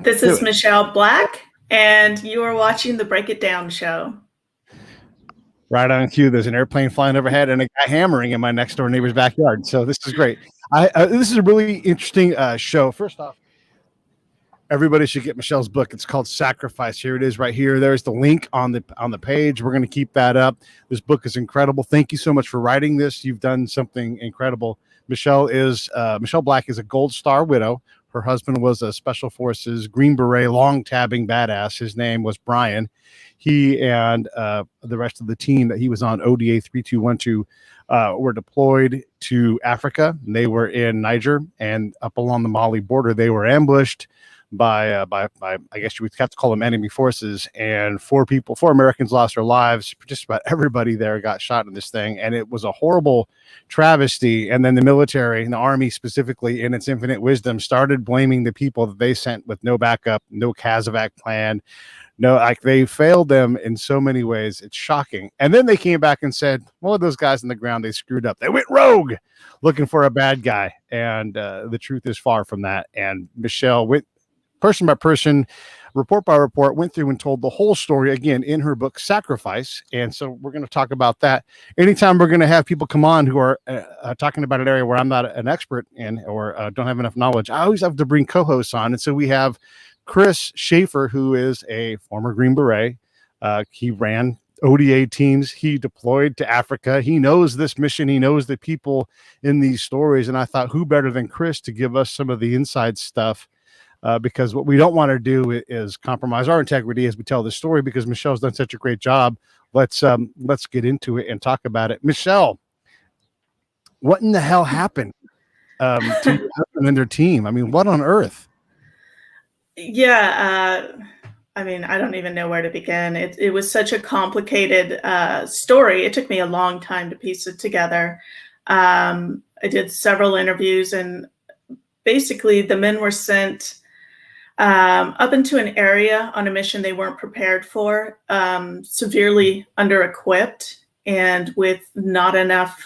This is Michelle Black, and you are watching the Break It Down show. Right on cue. There's an airplane flying overhead and a guy hammering in my next door neighbor's backyard. So this is great. This is a really interesting show. First off, everybody should get Michelle's book. It's called Sacrifice. Here it is right here. There's the link on the page. We're going to keep that up. This book is incredible. Thank you so much for writing this. You've done something incredible. Michelle Black is a Gold Star widow. Her husband was a Special Forces Green Beret long tabbing badass. His name was Bryan. He and the rest of the team that he was on, ODA 3212, were deployed to Africa. They were in Niger, and up along the Mali border, they were ambushed by I guess you would have to call them enemy forces, and four Americans lost their lives. Just about everybody there got shot in this thing, and it was a horrible travesty. And then the military and the army specifically, in its infinite wisdom, started blaming the people that they sent with no backup, no CASEVAC plan. No, like they failed them in so many ways. It's shocking. And then they came back and said, well, those guys on the ground, they screwed up. They went rogue looking for a bad guy. And the truth is far from that. And Michelle went person by person, report by report, went through and told the whole story again in her book, Sacrifice. And so we're going to talk about that. Anytime we're going to have people come on who are talking about an area where I'm not an expert in or don't have enough knowledge, I always have to bring co-hosts on. And so we have Chris Schafer, who is a former Green Beret. He ran ODA teams. He deployed to Africa. He knows this mission. He knows the people in these stories. And I thought, who better than Chris to give us some of the inside stuff? Because what we don't want to do is compromise our integrity as we tell this story, because Michelle's done such a great job. Let's get into it and talk about it. Michelle, what in the hell happened to your husband and their team? I mean, what on earth? Yeah, I mean, I don't even know where to begin. It was such a complicated story. It took me a long time to piece it together. I did several interviews, and basically the men were sent up into an area on a mission they weren't prepared for, severely under-equipped and with not enough,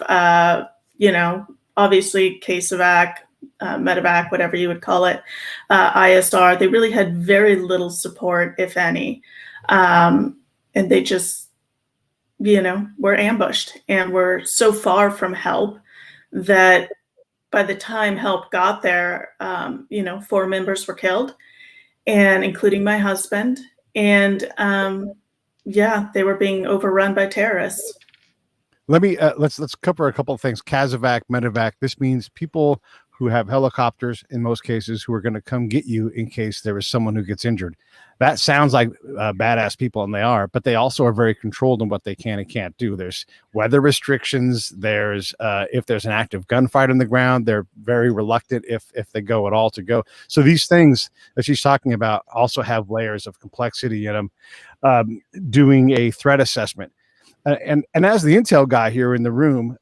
obviously CASEVAC, medevac, whatever you would call it, ISR. They really had very little support, if any. And they just, were ambushed and were so far from help that by the time help got there, 4 members were killed, and including my husband. And they were being overrun by terrorists. Let me let's cover a couple of things. CASEVAC, medevac. This means people who have helicopters in most cases who are going to come get you in case there is someone who gets injured. That sounds like badass people, and they are, but they also are very controlled in what they can and can't do. There's weather restrictions. There's if there's an active gunfight on the ground, they're very reluctant if they go at all to go. So these things that she's talking about also have layers of complexity in them. Doing a threat assessment. And as the intel guy here in the room,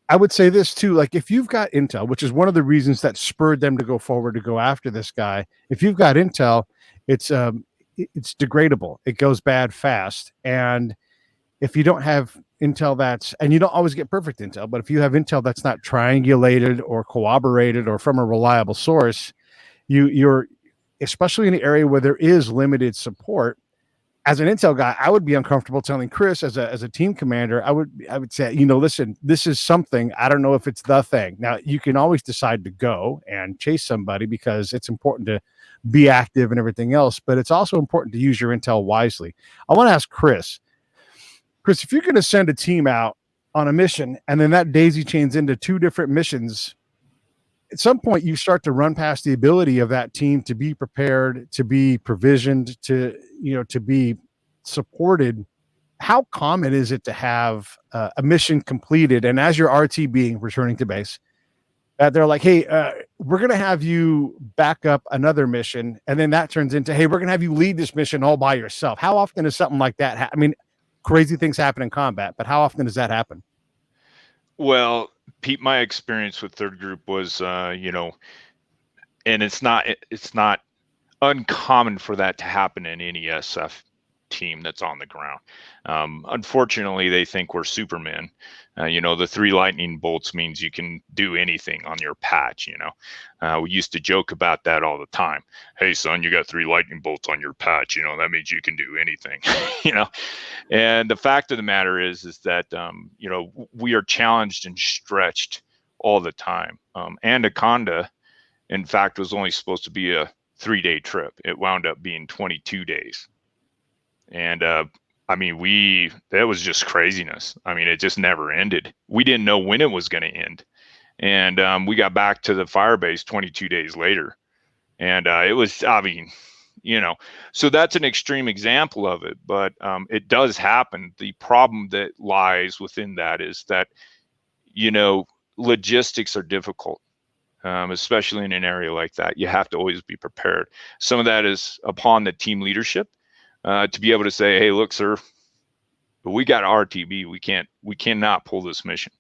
I would say this too, like if you've got intel, which is one of the reasons that spurred them to go forward to go after this guy. If you've got intel, it's degradable. It goes bad fast. And if you don't have intel and you don't always get perfect intel, but if you have intel that's not triangulated or corroborated or from a reliable source, you're, especially in an area where there is limited support. As an intel guy, I would be uncomfortable telling Chris as a team commander. I would say, listen, this is something. I don't know if it's the thing. Now, you can always decide to go and chase somebody because it's important to be active and everything else, but it's also important to use your intel wisely. I want to ask Chris, if you're going to send a team out on a mission and then that daisy chains into 2 different missions, at some point you start to run past the ability of that team to be prepared, to be provisioned, to be supported. How common is it to have a mission completed, and as your RT being returning to base, they're like, hey, we're going to have you back up another mission, and then that turns into, hey, we're going to have you lead this mission all by yourself. How often is something like that? I mean, crazy things happen in combat, but how often does that happen? Well, Pete, my experience with third group was, and it's not uncommon for that to happen in any SF. team that's on the ground. Unfortunately, they think we're Superman. The 3 lightning bolts means you can do anything on your patch. We used to joke about that all the time. Hey, son, you got 3 lightning bolts on your patch. That means you can do anything. And the fact of the matter is that we are challenged and stretched all the time. Anaconda, in fact, was only supposed to be a 3-day trip. It wound up being 22 days. And that was just craziness. It just never ended. We didn't know when it was going to end. And we got back to the fire base 22 days later. And it was, so that's an extreme example of it, but it does happen. The problem that lies within that is that, logistics are difficult. Especially in an area like that, you have to always be prepared. Some of that is upon the team leadership to be able to say, "Hey, look, sir, we got RTB. We cannot pull this mission.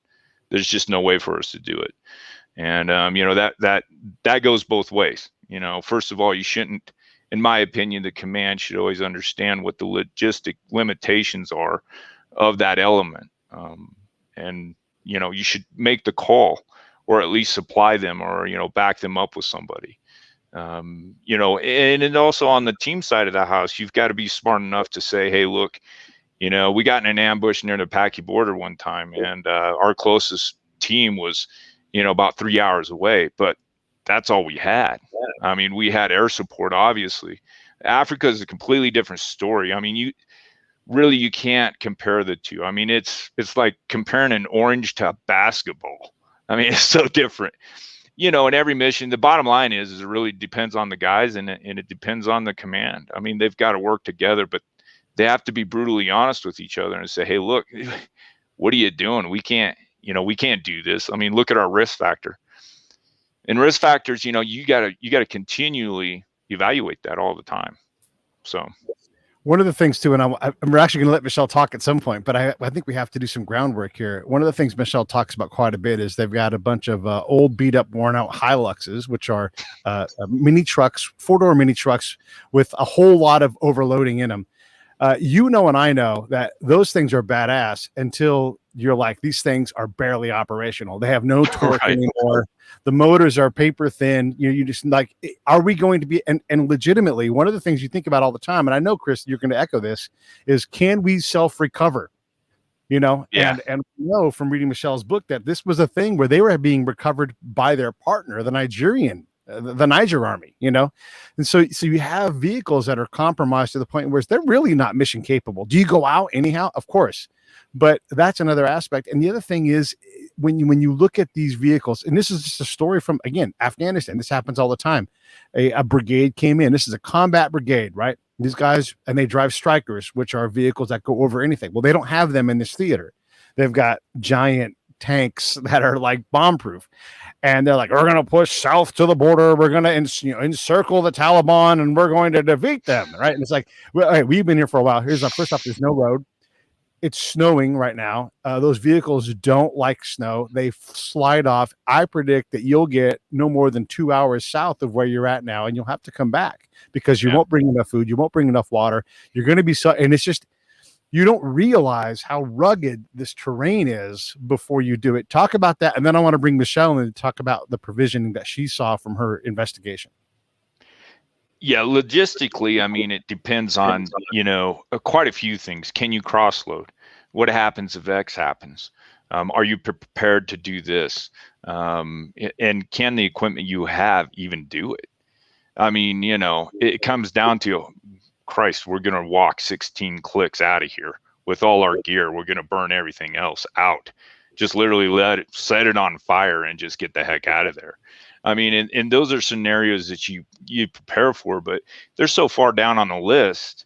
There's just no way for us to do it." And that goes both ways. First of all, you shouldn't, in my opinion, the command should always understand what the logistic limitations are of that element, and you should make the call, or at least supply them, or back them up with somebody. And then also on the team side of the house, you've got to be smart enough to say, hey, look, we got in an ambush near the Paki border one time, and our closest team was about 3 hours away, but that's all we had. We had air support, obviously. Africa is a completely different story. You can't compare the two. It's like comparing an orange to a basketball. It's so different, in every mission. The bottom line is it really depends on the guys, and it depends on the command. They've got to work together, but they have to be brutally honest with each other and say, hey, look, what are you doing? We can't do this. Look at our risk factor. And risk factors, you gotta continually evaluate that all the time. So one of the things too, and we're actually going to let Michelle talk at some point, but I think we have to do some groundwork here. One of the things Michelle talks about quite a bit is they've got a bunch of old, beat up, worn out Hiluxes, which are mini trucks, 4-door mini trucks with a whole lot of overloading in them. And I know that those things are badass until you're like, these things are barely operational. They have no torque anymore. The motors are paper thin. You just like, are we going to be, and legitimately, one of the things you think about all the time, and I know, Chris, you're going to echo this, is can we self-recover? Yeah. And we know from reading Michelle's book that this was a thing where they were being recovered by their partner, the Niger army, and so you have vehicles that are compromised to the point where they're really not mission capable. Do you go out anyhow? Of course, but that's another aspect. And the other thing is when you look at these vehicles, and this is just a story from, again, Afghanistan, this happens all the time. A brigade came in. This is a combat brigade, right? These guys, and they drive strikers, which are vehicles that go over anything. Well, they don't have them in this theater. They've got giant tanks that are like bomb proof. And they're like, we're going to push south to the border. We're going to encircle the Taliban, and we're going to defeat them. Right. And it's like, well, hey, we've been here for a while. First off, there's no road. It's snowing right now. Those vehicles don't like snow. They slide off. I predict that you'll get no more than 2 hours south of where you're at now, and you'll have to come back because you won't bring enough food. You won't bring enough water. You're going to be and it's just, you don't realize how rugged this terrain is before you do it. Talk about that. And then I want to bring Michelle in to talk about the provisioning that she saw from her investigation. Yeah, logistically, it depends on, quite a few things. Can you cross load? What happens if X happens? Are you prepared to do this? And can the equipment you have even do it? It comes down to, Christ, we're going to walk 16 clicks out of here with all our gear. We're going to burn everything else out. Just literally set it on fire and just get the heck out of there. And those are scenarios that you prepare for, but they're so far down on the list,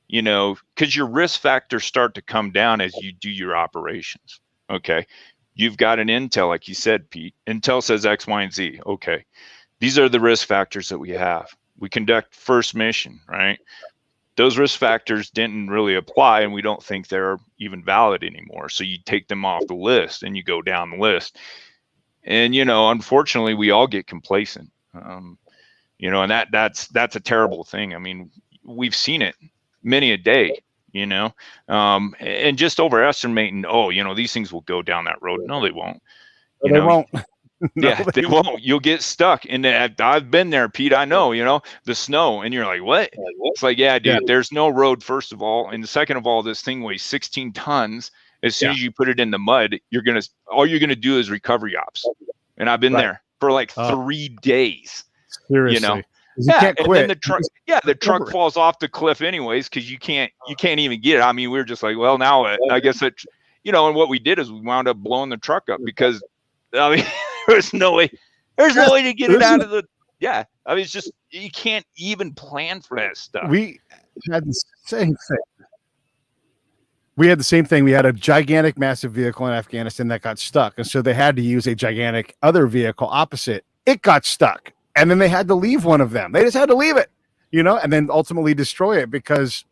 because your risk factors start to come down as you do your operations. Okay. You've got an intel, like you said, Pete. Intel says X, Y, and Z. Okay. These are the risk factors that we have. We conduct first mission, right? Those risk factors didn't really apply, and we don't think they're even valid anymore. So you take them off the list and you go down the list. And, unfortunately, we all get complacent, and that's a terrible thing. We've seen it many a day. you know, and just overestimating, oh, you know, these things will go down that road. No, they won't. You They know, won't. No, yeah, they won't. You'll get stuck. And I've been there, Pete. I know, you know, the snow, and you're like, what? It's like, yeah, dude, there's no road, first of all. And second of all, this thing weighs 16 tons. As soon as you put it in the mud, all you're going to do is recovery ops. And I've been there for like 3 days, seriously. you know? You can't quit. And then the truck falls off the cliff anyways, because you can't even get it. I mean, we were just like, well, now I guess it, you know, and what we did is we wound up blowing the truck up because, I mean, there's no way to get it out of the, I mean, it's just, you can't even plan for that stuff. We had the same thing. We had the same thing. We had a gigantic, massive vehicle in Afghanistan that got stuck. And so they had to use a gigantic other vehicle opposite. It got stuck. And then they had to leave one of them. They just had to leave it, you know, and then ultimately destroy it because,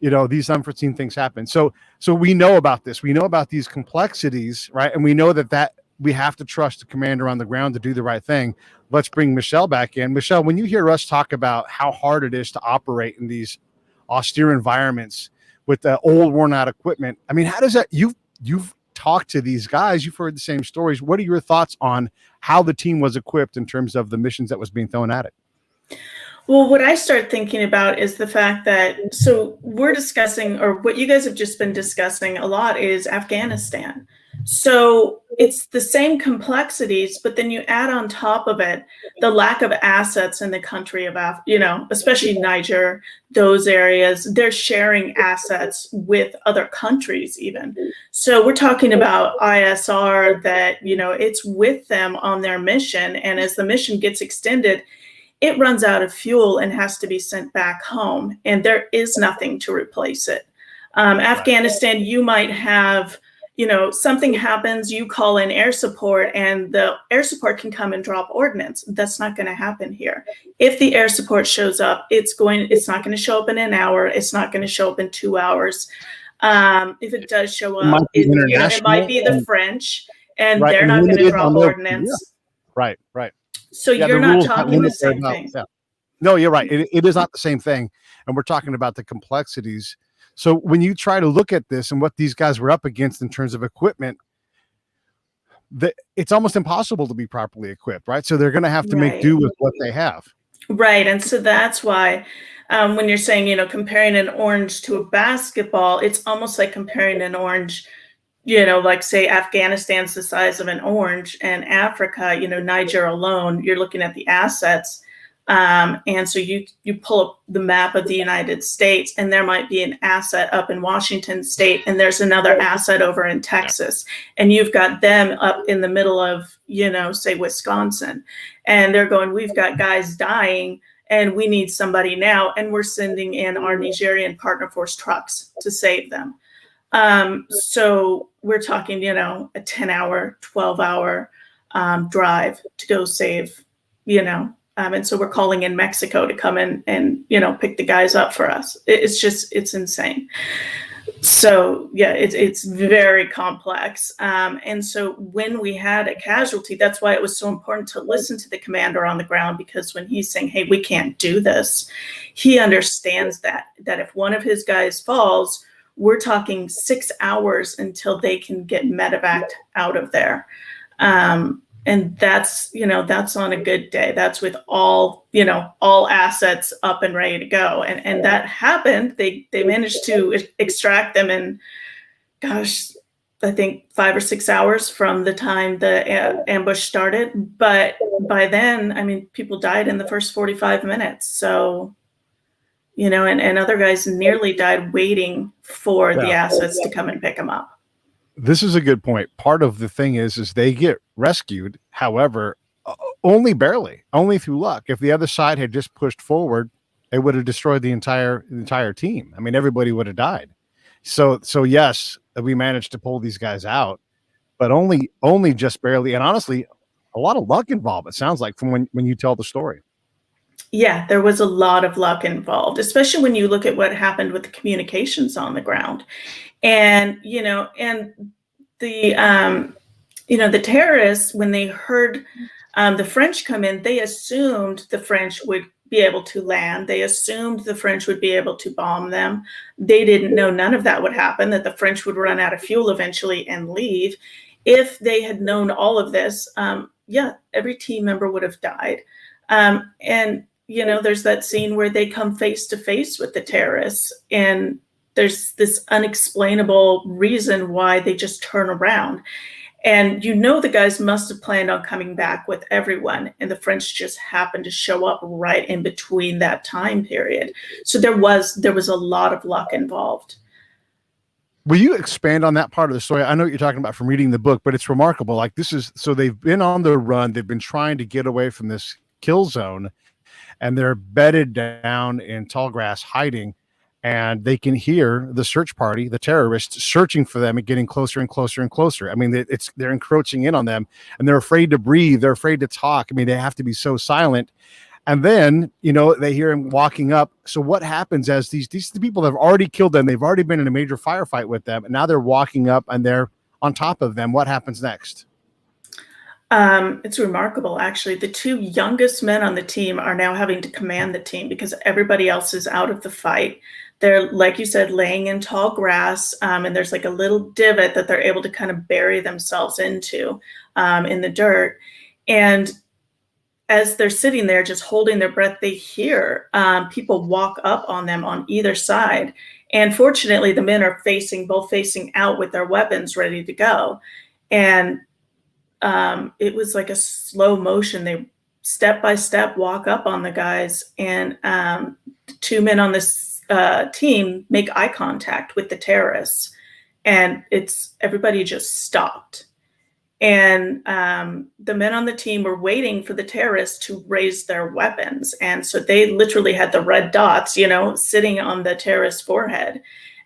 you know, these unforeseen things happen. So we know about this. We know about these complexities, right? And we know that we have to trust the commander on the ground to do the right thing. Let's bring Michelle back in. Michelle, when you hear us talk about how hard it is to operate in these austere environments with the old worn out equipment, I mean, how does that, you've talked to these guys, you've heard the same stories. What are your thoughts on how the team was equipped in terms of the missions that was being thrown at it? Well, what I start thinking about is the fact that, so we're discussing, or what you guys have just been discussing a lot, is Afghanistan. So it's the same complexities, but then you add on top of it the lack of assets in the country of, you know, especially Niger, those areas, they're sharing assets with other countries even. So we're talking about ISR that, you know, it's with them on their mission. And as the mission gets extended, it runs out of fuel and has to be sent back home. And there is nothing to replace it. Afghanistan, you might have, you know, something happens, you call in air support, and the air support can come and drop ordnance. That's not going to happen here. If the air support shows up, it's not going to show up in an hour. It's not going to show up in 2 hours. If it does show up, it might be the French, and they're not going to drop ordnance. Yeah. Right. So you're not talking the same thing. Yeah. No, you're right. It is not the same thing. And we're talking about the complexities. So when you try to look at this and what these guys were up against in terms of equipment, it's almost impossible to be properly equipped, right? So they're going to have to make do with what they have. Right. And so that's why when you're saying, you know, comparing an orange to a basketball, it's almost like comparing an orange, you know, like say Afghanistan's the size of an orange, and Africa, you know, Niger alone, you're looking at the assets. And so you pull up the map of the United States, and there might be an asset up in Washington State, and there's another asset over in Texas, and you've got them up in the middle of, you know, say Wisconsin, and they're going, we've got guys dying and we need somebody now, and we're sending in our Nigerian partner force trucks to save them. So we're talking, you know, a 10-hour, 12-hour drive to go save, you know. And so we're calling in Mexico to come in and, you know, pick the guys up for us. It's insane. So yeah, it's very complex. And so when we had a casualty, that's why it was so important to listen to the commander on the ground, because when he's saying, hey, we can't do this, he understands that if one of his guys falls, we're talking 6 hours until they can get medevaced out of there. And that's, you know, that's on a good day. That's with all, you know, all assets up and ready to go. And that happened. They managed to extract them in, gosh, I think 5 or 6 hours from the time the ambush started. But by then, I mean, people died in the first 45 minutes. So, you know, and other guys nearly died waiting for the assets to come and pick them up. This is a good point. Part of the thing is they get rescued. However, only barely, only through luck. If the other side had just pushed forward, it would have destroyed the entire team. I mean, everybody would have died. So yes, we managed to pull these guys out, but only just barely. And honestly, a lot of luck involved. It sounds like from when you tell the story. Yeah, there was a lot of luck involved, especially when you look at what happened with the communications on the ground. And, you know, and the, you know, the terrorists, when they heard the French come in, they assumed the French would be able to land. They assumed the French would be able to bomb them. They didn't know none of that would happen, that the French would run out of fuel eventually and leave. If they had known all of this, every team member would have died. And, there's that scene where they come face to face with the terrorists, and there's this unexplainable reason why they just turn around. And the guys must have planned on coming back with everyone, and the French just happened to show up right in between that time period. So there was a lot of luck involved. Will you expand on that part of the story? I know what you're talking about from reading the book, but it's remarkable. Like, so they've been on the run. They've been trying to get away from this kill zone, and they're bedded down in tall grass hiding. And they can hear the search party, the terrorists, searching for them and getting closer and closer and closer. I mean, they're encroaching in on them, and they're afraid to breathe. They're afraid to talk. I mean, they have to be so silent. And then, they hear him walking up. So what happens as these people that have already killed them, they've already been in a major firefight with them, and now they're walking up and they're on top of them. What happens next? It's remarkable, actually. The two youngest men on the team are now having to command the team because everybody else is out of the fight. They're, like you said, laying in tall grass, and there's like a little divot that they're able to kind of bury themselves into in the dirt. And as they're sitting there just holding their breath, they hear people walk up on them on either side. And fortunately, the men are both facing out with their weapons ready to go. And it was like a slow motion. They step by step walk up on the guys, and the two men on this team make eye contact with the terrorists, and everybody just stopped. And the men on the team were waiting for the terrorists to raise their weapons. And so they literally had the red dots, sitting on the terrorist's forehead.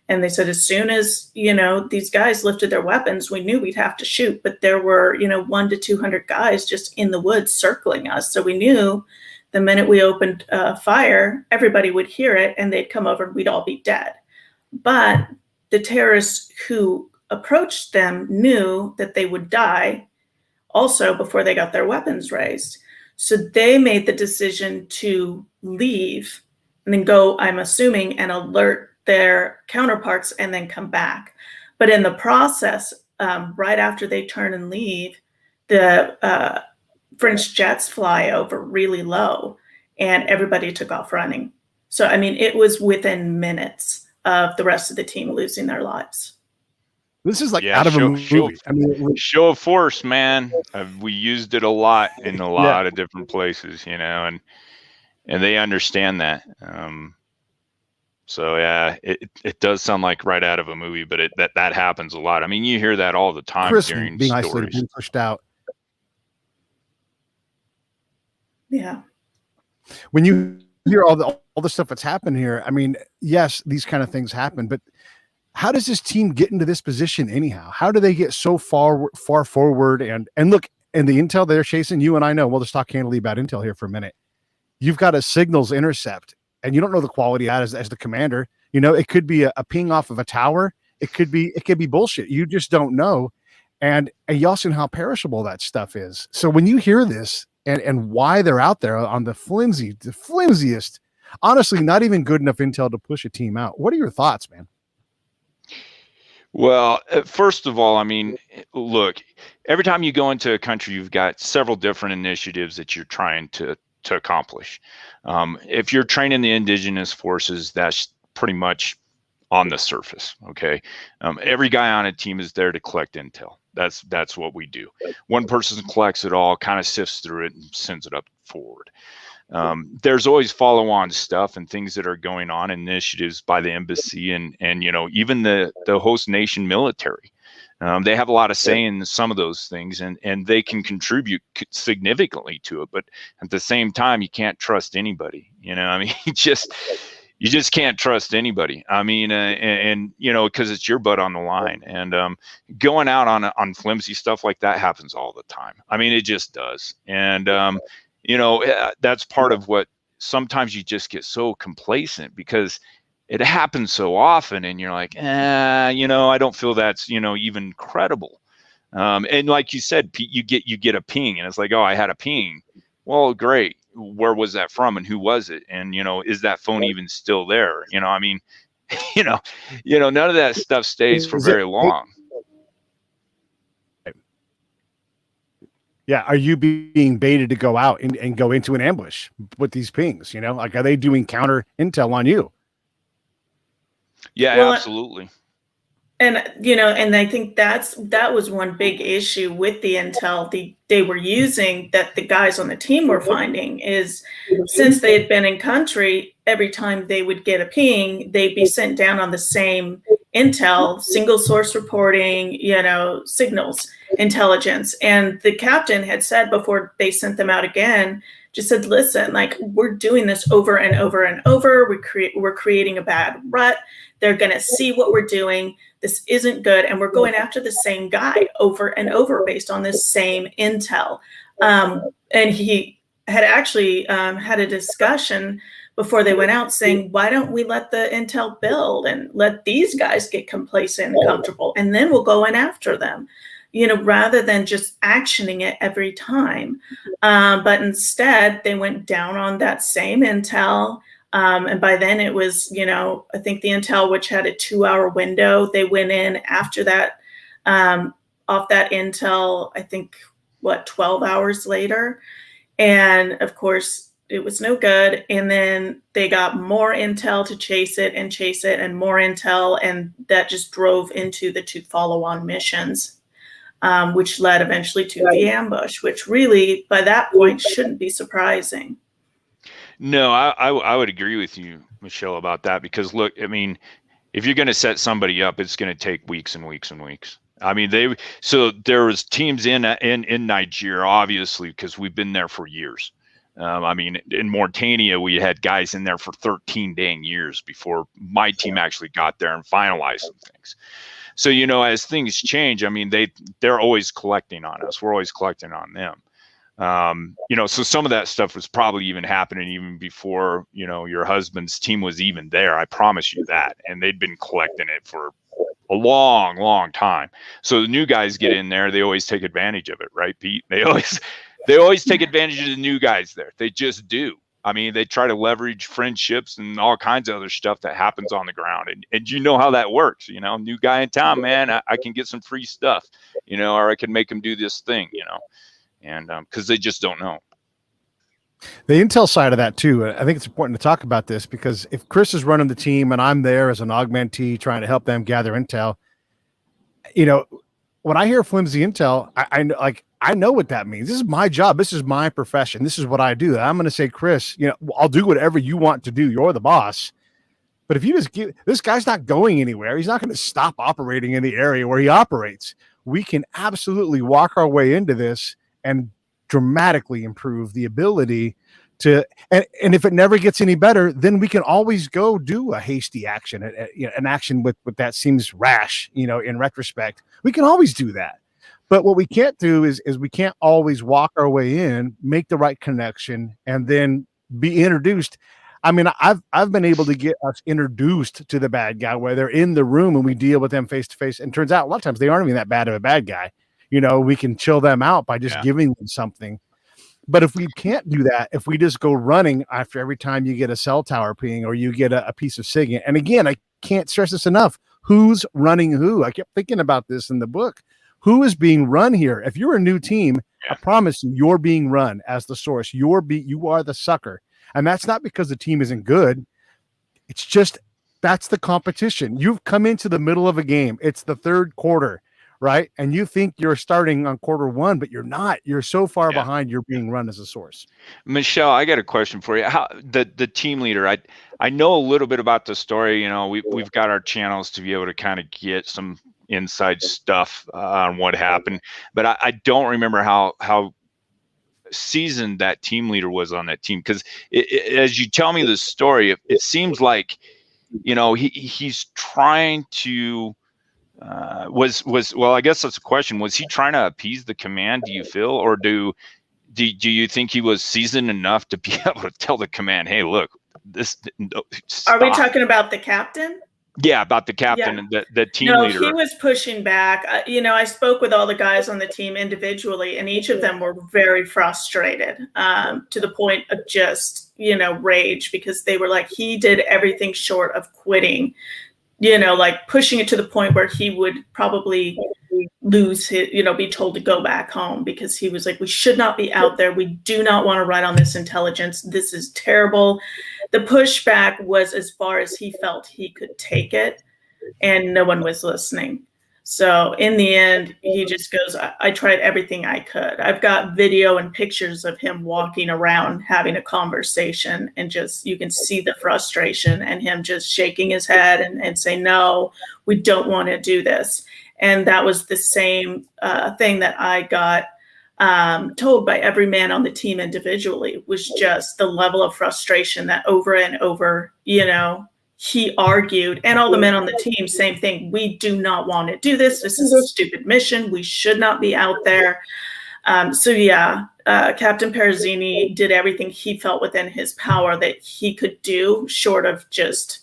And they said, as soon as, these guys lifted their weapons, we knew we'd have to shoot. But there were, 100 to 200 guys just in the woods circling us. So we knew the minute we opened fire, everybody would hear it and they'd come over and we'd all be dead. But the terrorists who approached them knew that they would die also before they got their weapons raised. So they made the decision to leave and then go, I'm assuming, and alert their counterparts and then come back. But in the process, right after they turn and leave, the French jets fly over really low and everybody took off running. So, I mean, it was within minutes of the rest of the team losing their lives. This is like out of a movie. Show of force, man. We used it a lot in a lot of different places, and they understand that. So yeah, it does sound like right out of a movie, but that happens a lot. I mean, you hear that all the time during being stories. Isolated, being pushed out. Yeah. When you hear all the stuff that's happened here, I mean, yes, these kind of things happen, but how does this team get into this position anyhow? How do they get so far forward? And look, and the intel they're chasing, you and I know, we'll just talk candidly about intel here for a minute. You've got a signals intercept, and you don't know the quality of that as the commander. It could be a ping off of a tower. It could be bullshit. You just don't know. And you also know how perishable that stuff is. So when you hear this and why they're out there on the flimsiest, honestly, not even good enough intel to push a team out. What are your thoughts, man? Well, first of all, I mean, look, every time you go into a country, you've got several different initiatives that you're trying to accomplish. If you're training the indigenous forces, that's pretty much on the surface. Okay. Every guy on a team is there to collect intel. That's what we do. One person collects it all, kind of sifts through it and sends it up forward. There's always follow-on stuff and things that are going on, initiatives by the embassy and even the host nation military. They have a lot of say in some of those things, and they can contribute significantly to it. But at the same time, you can't trust anybody. I mean, you just can't trust anybody. I mean, because it's your butt on the line, and going out on flimsy stuff like that happens all the time. I mean, it just does, and that's part of what sometimes you just get so complacent because it happens so often, and you're like, I don't feel that's even credible. And like you said, Pete, you get a ping, and it's like, oh, I had a ping. Well, great. where was that from and who was it? And, is that phone even still there? I mean, none of that stuff stays for very long. Yeah. Are you being baited to go out and go into an ambush with these pings? Like, are they doing counter intel on you? Yeah, Well, absolutely. And and I think that was one big issue with the intel they were using, that the guys on the team were finding, is since they had been in country, every time they would get a ping, they'd be sent down on the same intel, single source reporting, signals intelligence. And the captain had said before they sent them out again, just said, listen, like, we're doing this over and over and over. We're creating a bad rut. They're going to see what we're doing. This isn't good. And we're going after the same guy over and over based on this same intel. And he had actually had a discussion before they went out saying, why don't we let the intel build and let these guys get complacent and comfortable, and then we'll go in after them, rather than just actioning it every time. But instead, they went down on that same intel. And by then it was, I think the intel, which had a 2-hour window, they went in after that, off that intel, I think, 12 hours later. And of course, it was no good. And then they got more intel to chase it and more intel. And that just drove into the 2 follow-on missions, which led eventually to the ambush, which really, by that point, shouldn't be surprising. No, I would agree with you, Michelle, about that, because look, I mean, if you're going to set somebody up, it's going to take weeks and weeks and weeks. I mean, so there was teams in Niger, obviously, because we've been there for years. I mean, in Mauritania, we had guys in there for 13 dang years before my team actually got there and finalized some things. So, as things change, I mean, they're always collecting on us. We're always collecting on them. So some of that stuff was probably even happening even before, your husband's team was even there. I promise you that. And they'd been collecting it for a long, long time. So the new guys get in there, they always take advantage of it, right, Pete? They always take advantage of the new guys there. They just do. I mean, they try to leverage friendships and all kinds of other stuff that happens on the ground. And you know how that works, new guy in town, man, I can get some free stuff, or I can make him do this thing, and because they just don't know. The intel side of that too, I think it's important to talk about this, because if Chris is running the team and I'm there as an augmentee trying to help them gather intel, when I hear flimsy intel, I know what that means. This is my job. This is my profession. This is what I do. I'm going to say, Chris, I'll do whatever you want to do. You're the boss. But if you just this guy's not going anywhere. He's not going to stop operating in the area where he operates. We can absolutely walk our way into this and dramatically improve the ability to, and if it never gets any better, then we can always go do a hasty action, an action with that seems rash, in retrospect. We can always do that. But what we can't do is we can't always walk our way in, make the right connection, and then be introduced. I mean, I've been able to get us introduced to the bad guy where they're in the room and we deal with them face to face. And turns out a lot of times they aren't even that bad of a bad guy. We can chill them out by just giving them something. But if we can't do that, if we just go running after every time you get a cell tower ping or you get a piece of SIG, and again, I can't stress this enough, who's running who? I kept thinking about this in the book. Who is being run here? If you're a new team, I promise you're being run as the source. You are the sucker. And that's not because the team isn't good. It's just that's the competition. You've come into the middle of a game. It's the third quarter, right? And you think you're starting on quarter one, but you're not. You're so far behind, you're being run as a source. Michelle, I got a question for you. How the team leader, I know a little bit about the story. We've got our channels to be able to kind of get some inside stuff on what happened, but I don't remember how seasoned that team leader was on that team, because as you tell me the story, it seems like he's trying to well, I guess that's a question. Was he trying to appease the command, do you feel, or do you think he was seasoned enough to be able to tell the command, hey, look, this stop? Are we talking about the captain? Yeah, about the captain and the team No, leader. he was pushing back. I spoke with all the guys on the team individually, and each of them were very frustrated, to the point of just, rage, because they were like, he did everything short of quitting, like pushing it to the point where he would probably lose his, be told to go back home, because he was like, we should not be out there. We do not want to run on this intelligence. This is terrible. The pushback was as far as he felt he could take it, and no one was listening. So in the end, he just goes, I tried everything I could. I've got video and pictures of him walking around having a conversation, and just, you can see the frustration and him just shaking his head and saying, no, we don't want to do this. And that was the same thing that I got told by every man on the team individually, was just the level of frustration that over and over, he argued, and all the men on the team, same thing. We do not want to do this. This is a stupid mission. We should not be out there. Captain Perozeni did everything he felt within his power that he could do, short of just,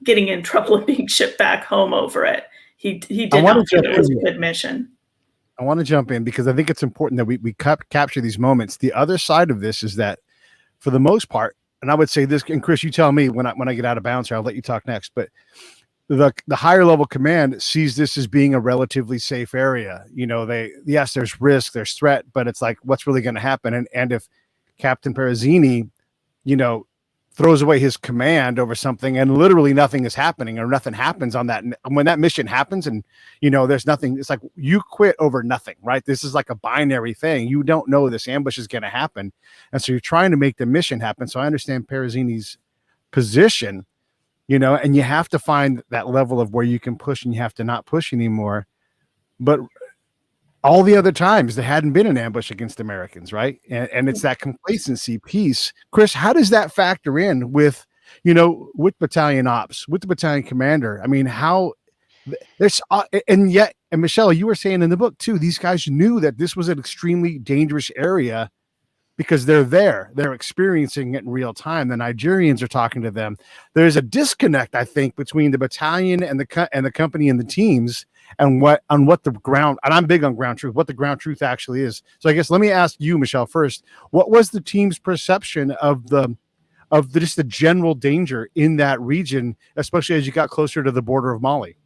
getting in trouble and being shipped back home over it. He did not think it was a good mission. I want to jump in because I think it's important that we capture these moments. The other side of this is that, for the most part, and I would say this, and Chris, you tell me when I get out of bounds here, I'll let you talk next. But the higher level command sees this as being a relatively safe area. Yes, there's risk, there's threat, but it's like, what's really going to happen? And if Captain Perozeni, throws away his command over something, and literally nothing is happening, or nothing happens on that, when that mission happens, and there's nothing, it's like you quit over nothing, right? This is like a binary thing. You don't know this ambush is going to happen, and so you're trying to make the mission happen. So I understand Perozeni's position, and you have to find that level of where you can push and you have to not push anymore. But all the other times there hadn't been an ambush against Americans, right? And it's that complacency piece. Chris, how does that factor in with, with battalion ops, with the battalion commander? I mean, how there's, and Michelle, you were saying in the book too, these guys knew that this was an extremely dangerous area because they're experiencing it in real time. The Nigerians are talking to them. There's a disconnect, I think, between the battalion and the company and the teams, and what the ground, and I'm big on ground truth, what the ground truth actually is. So I guess let me ask you, Michelle, first, what was the team's perception of just the general danger in that region, especially as you got closer to the border of Mali?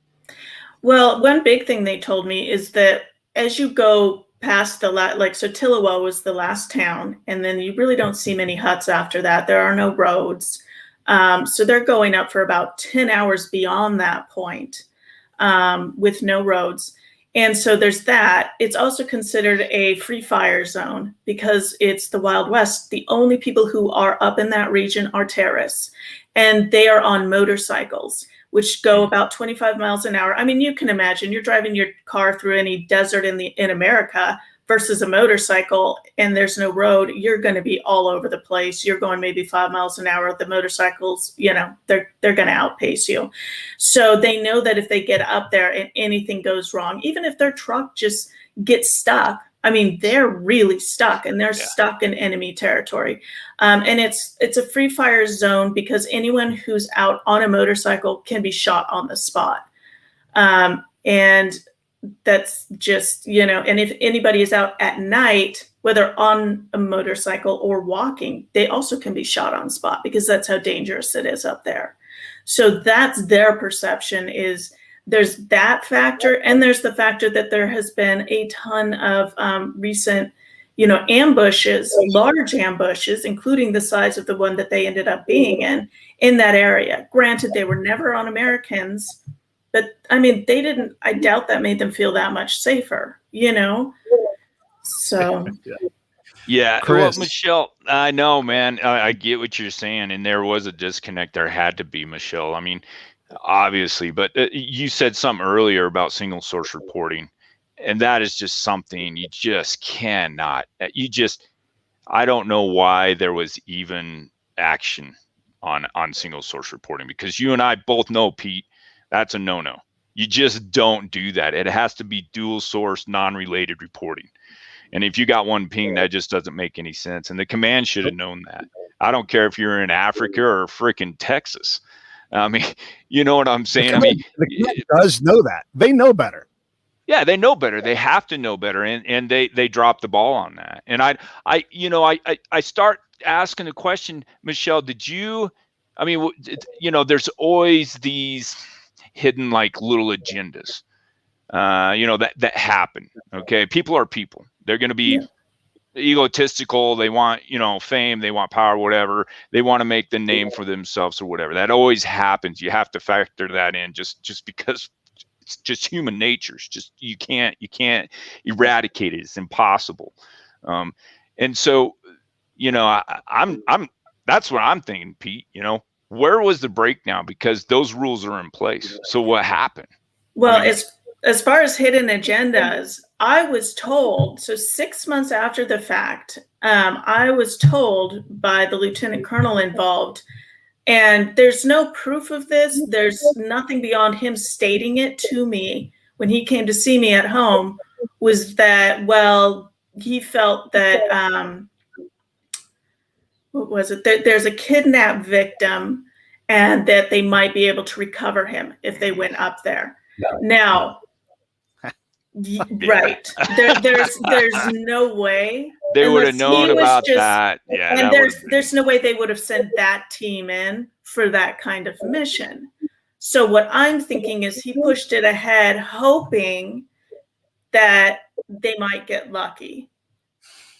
Well, one big thing they told me is that as you go past so Tilawa was the last town, and then you really don't see many huts after that. There are no roads. So they're going up for about 10 hours beyond that point, with no roads. And so there's that. It's also considered a free fire zone because it's the Wild West. The only people who are up in that region are terrorists, and they are on motorcycles, which go about 25 miles an hour. I mean, you can imagine you're driving your car through any desert in America versus a motorcycle, and there's no road. You're going to be all over the place. You're going maybe 5 miles an hour. The motorcycles, they're going to outpace you. So they know that if they get up there and anything goes wrong, even if their truck just gets stuck, I mean, they're really stuck, and they're stuck in enemy territory. And it's a free fire zone because anyone who's out on a motorcycle can be shot on the spot. And that's just, and if anybody is out at night, whether on a motorcycle or walking, they also can be shot on spot because that's how dangerous it is up there. So that's their perception. Is there's that factor, and there's the factor that there has been a ton of recent, ambushes, large ambushes, including the size of the one that they ended up being in that area. Granted, they were never on Americans, but I mean, I doubt that made them feel that much safer, So. Yeah. Chris. Well, Michelle, I know, man, I get what you're saying. And there was a disconnect. There had to be, Michelle. I mean, obviously, but you said something earlier about single source reporting. And that is just something you just cannot, I don't know why there was even action on single source reporting, because you and I both know, Pete, that's a no-no. You just don't do that. It has to be dual source, non-related reporting. And if you got one ping, that just doesn't make any sense. And the command should have known that. I don't care if you're in Africa or freaking Texas. I mean, you know what I'm saying? The command does know that. They know better. Yeah, they know better. They have to know better, and they drop the ball on that. And I start asking the question, Michelle, did you? I mean, there's always these hidden like little agendas, that happen. Okay, people are people. They're going to be egotistical. They want fame. They want power. Whatever. They want to make the name for themselves or whatever. That always happens. You have to factor that in, just because. It's just human nature. It's just you can't eradicate it. It's impossible. And so, I'm that's what I'm thinking, Pete. Where was the breakdown? Because those rules are in place. So what happened? Well, as far as hidden agendas, I was told, so 6 months after the fact, I was told by the lieutenant colonel involved, and there's no proof of this. There's nothing beyond him stating it to me when he came to see me at home, was that, well, he felt that, what was it? There's a kidnapped victim and that they might be able to recover him if they went up there. Now, right. There's no way. They would have known about that. Yeah. And there's no way they would have sent that team in for that kind of mission. So what I'm thinking is he pushed it ahead, hoping that they might get lucky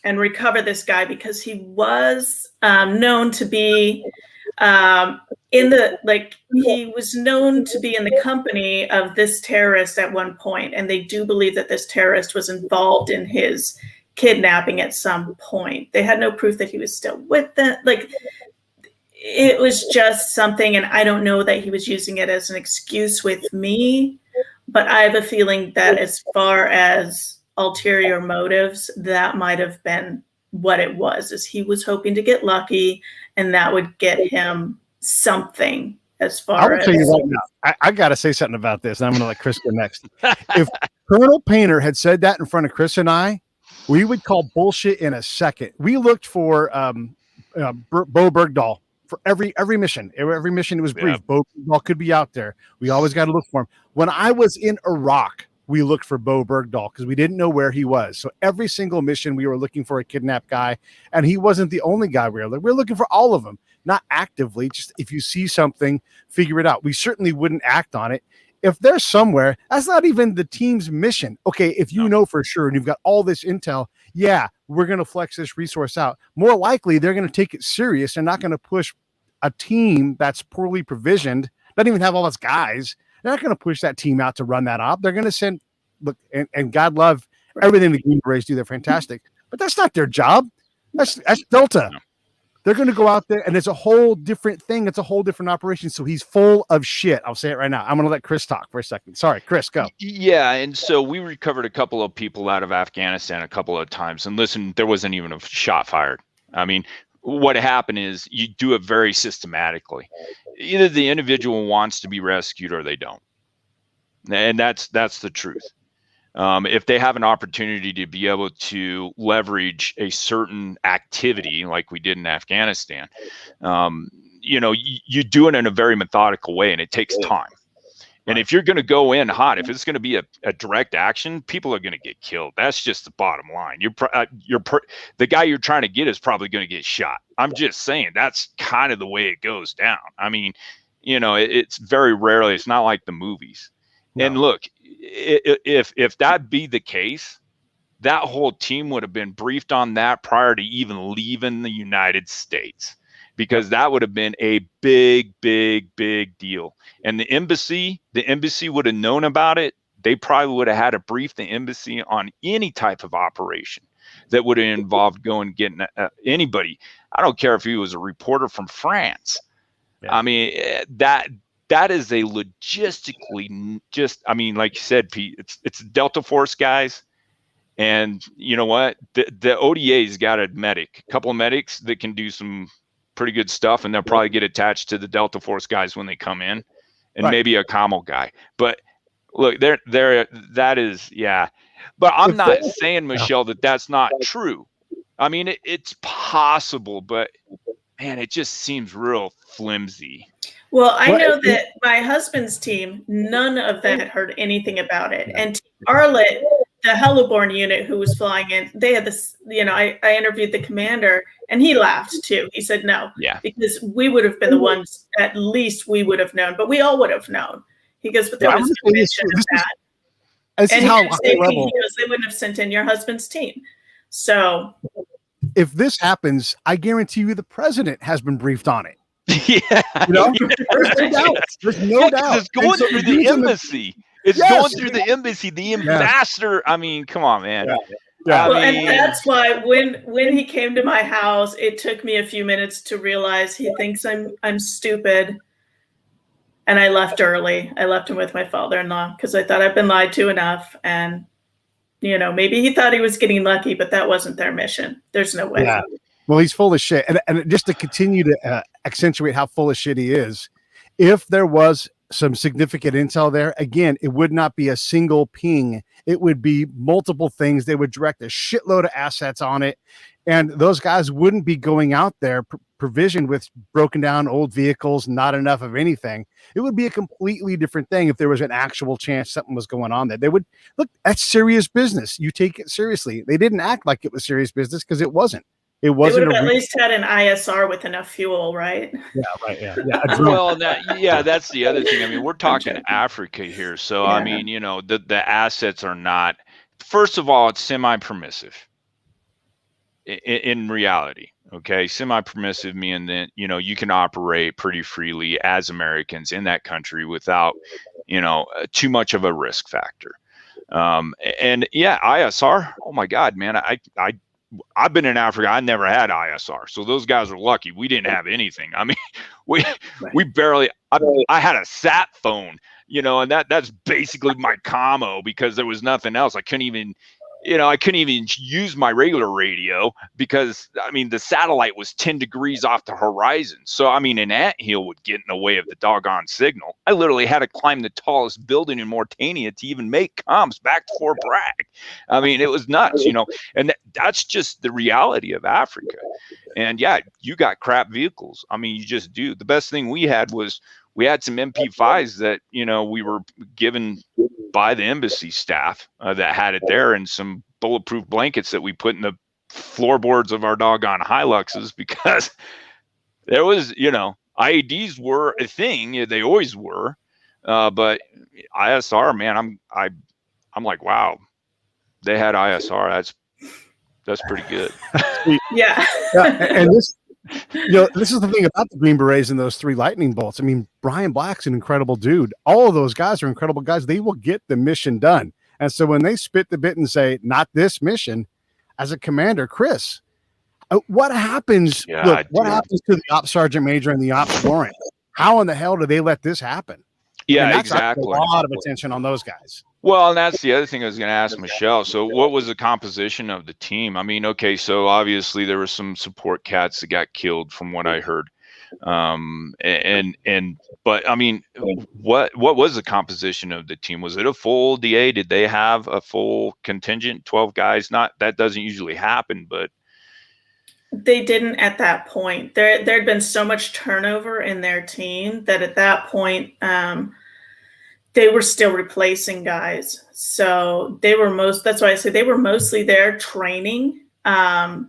and recover this guy, because he was known to be he was known to be in the company of this terrorist at one point, and they do believe that this terrorist was involved in his kidnapping at some point. They had no proof that he was still with them. Like, it was just something, and I don't know that he was using it as an excuse with me, but I have a feeling that as far as ulterior motives, that might have been what it was, is he was hoping to get lucky, and that would get him something. As far as tell you right now, I got to say something about this, and I'm going to let Chris go next. If Colonel Painter had said that in front of Chris and I, we would call bullshit in a second. We looked for Bo Bergdahl for every mission. Every mission, it was brief. Yeah. Bo Bergdahl could be out there. We always got to look for him. When I was in Iraq, we looked for Bo Bergdahl because we didn't know where he was. So every single mission, we were looking for a kidnapped guy, and he wasn't the only guy we were looking for all of them. Not actively, just if you see something, figure it out. We certainly wouldn't act on it. If they're somewhere, that's not even the team's mission. Okay, if you know for sure and you've got all this intel, yeah, we're going to flex this resource out. More likely, they're going to take it serious. They're not going to push a team that's poorly provisioned, doesn't even have all its guys. They're not going to push that team out to run that op. They're going to send, look, and God love everything the Green Berets do. They're fantastic. But that's not their job. That's Delta. No. They're going to go out there, and it's a whole different thing. It's a whole different operation. So he's full of shit. I'll say it right now. I'm going to let Chris talk for a second. Sorry, Chris, go. Yeah, and so we recovered a couple of people out of Afghanistan a couple of times. And listen, there wasn't even a shot fired. I mean, what happened is you do it very systematically. Either the individual wants to be rescued or they don't. And that's the truth. If they have an opportunity to be able to leverage a certain activity like we did in Afghanistan, you do it in a very methodical way, and it takes time. And if you're going to go in hot, if it's going to be a direct action, people are going to get killed. That's just the bottom line. The guy you're trying to get is probably going to get shot. I'm just saying that's kind of the way it goes down. I mean, it's very rarely. It's not like the movies. No. And look, if that be the case, that whole team would have been briefed on that prior to even leaving the United States, because that would have been a big, big, big deal. And the embassy would have known about it. They probably would have had to brief the embassy on any type of operation that would have involved getting anybody. I don't care if he was a reporter from France. Yeah. I mean, that is a logistically like you said, Pete, it's Delta Force guys. And you know what? The ODA's got a couple of medics that can do some pretty good stuff, and they'll probably get attached to the Delta Force guys when they come in, and maybe a Camel guy. But look, that is, yeah. But I'm not saying, Michelle, that's not true. I mean, it's possible, but man, it just seems real flimsy. Well, I Well, know that my husband's team, none of them had heard anything about it. And Team Arlet, the Helleborn unit who was flying in, they had this, I interviewed the commander and he laughed too. He said no, because we would have been the ones, at least we would have known, but we all would have known. He goes, but there was no mention of that. This is how high level. They wouldn't have sent in your husband's team. So if this happens, I guarantee you the president has been briefed on it. Yeah, there's no doubt. There's no doubt. It's going through the embassy. It's going through the embassy. The ambassador. I mean, come on, man. Yeah. Well, and that's why when he came to my house, it took me a few minutes to realize he thinks I'm stupid. And I left early. I left him with my father-in-law because I thought I've been lied to enough. And maybe he thought he was getting lucky, but that wasn't their mission. There's no way. Yeah. Well, he's full of shit. And just to continue to accentuate how full of shit he is, if there was some significant intel there, again, it would not be a single ping. It would be multiple things. They would direct a shitload of assets on it. And those guys wouldn't be going out there provisioned with broken down old vehicles, not enough of anything. It would be a completely different thing if there was an actual chance something was going on there. They would look, that's serious business. You take it seriously. They didn't act like it was serious business because it wasn't. It wasn't. They would have at least had an ISR with enough fuel, right? Yeah, right. Yeah. Well, that's the other thing. I mean, we're talking Africa here. So, I mean, the assets are not, first of all, it's semi-permissive in reality. Okay. Semi-permissive meaning that, you can operate pretty freely as Americans in that country without, too much of a risk factor. And ISR. Oh my God, man. I've been in Africa. I never had ISR. So those guys are lucky. We didn't have anything. I mean, we barely, I had a sat phone, and that's basically my commo because there was nothing else. I couldn't even use my regular radio because, I mean, the satellite was 10 degrees off the horizon. So, I mean, an anthill would get in the way of the doggone signal. I literally had to climb the tallest building in Mauritania to even make comms back to Fort Bragg. I mean, it was nuts, and that's just the reality of Africa. And you got crap vehicles. I mean, you just do. The best thing we had was we had some MP5s that, we were given by the embassy staff that had it there, and some bulletproof blankets that we put in the floorboards of our doggone Hiluxes because there was, IEDs were a thing. They always were. But ISR, man, I'm like, wow, they had ISR. That's pretty good. Yeah. And this, this is the thing about the Green Berets and those 3 lightning bolts. I mean, Bryan Black's an incredible dude. All of those guys are incredible guys. They will get the mission done. And so when they spit the bit and say, not this mission, as a commander, Chris, what happens? What happens to the ops sergeant major and the ops warrant? How in the hell do they let this happen? Yeah, that's exactly. A lot of attention on those guys. Well, and that's the other thing I was going to ask Michelle. So what was the composition of the team? I mean, okay, so obviously there were some support cats that got killed from what I heard. But I mean, what was the composition of the team? Was it a full DA? Did they have a full contingent, 12 guys? That doesn't usually happen, but they didn't at that point. There'd been so much turnover in their team that at that point, they were still replacing guys. So that's why I say they were mostly there training, there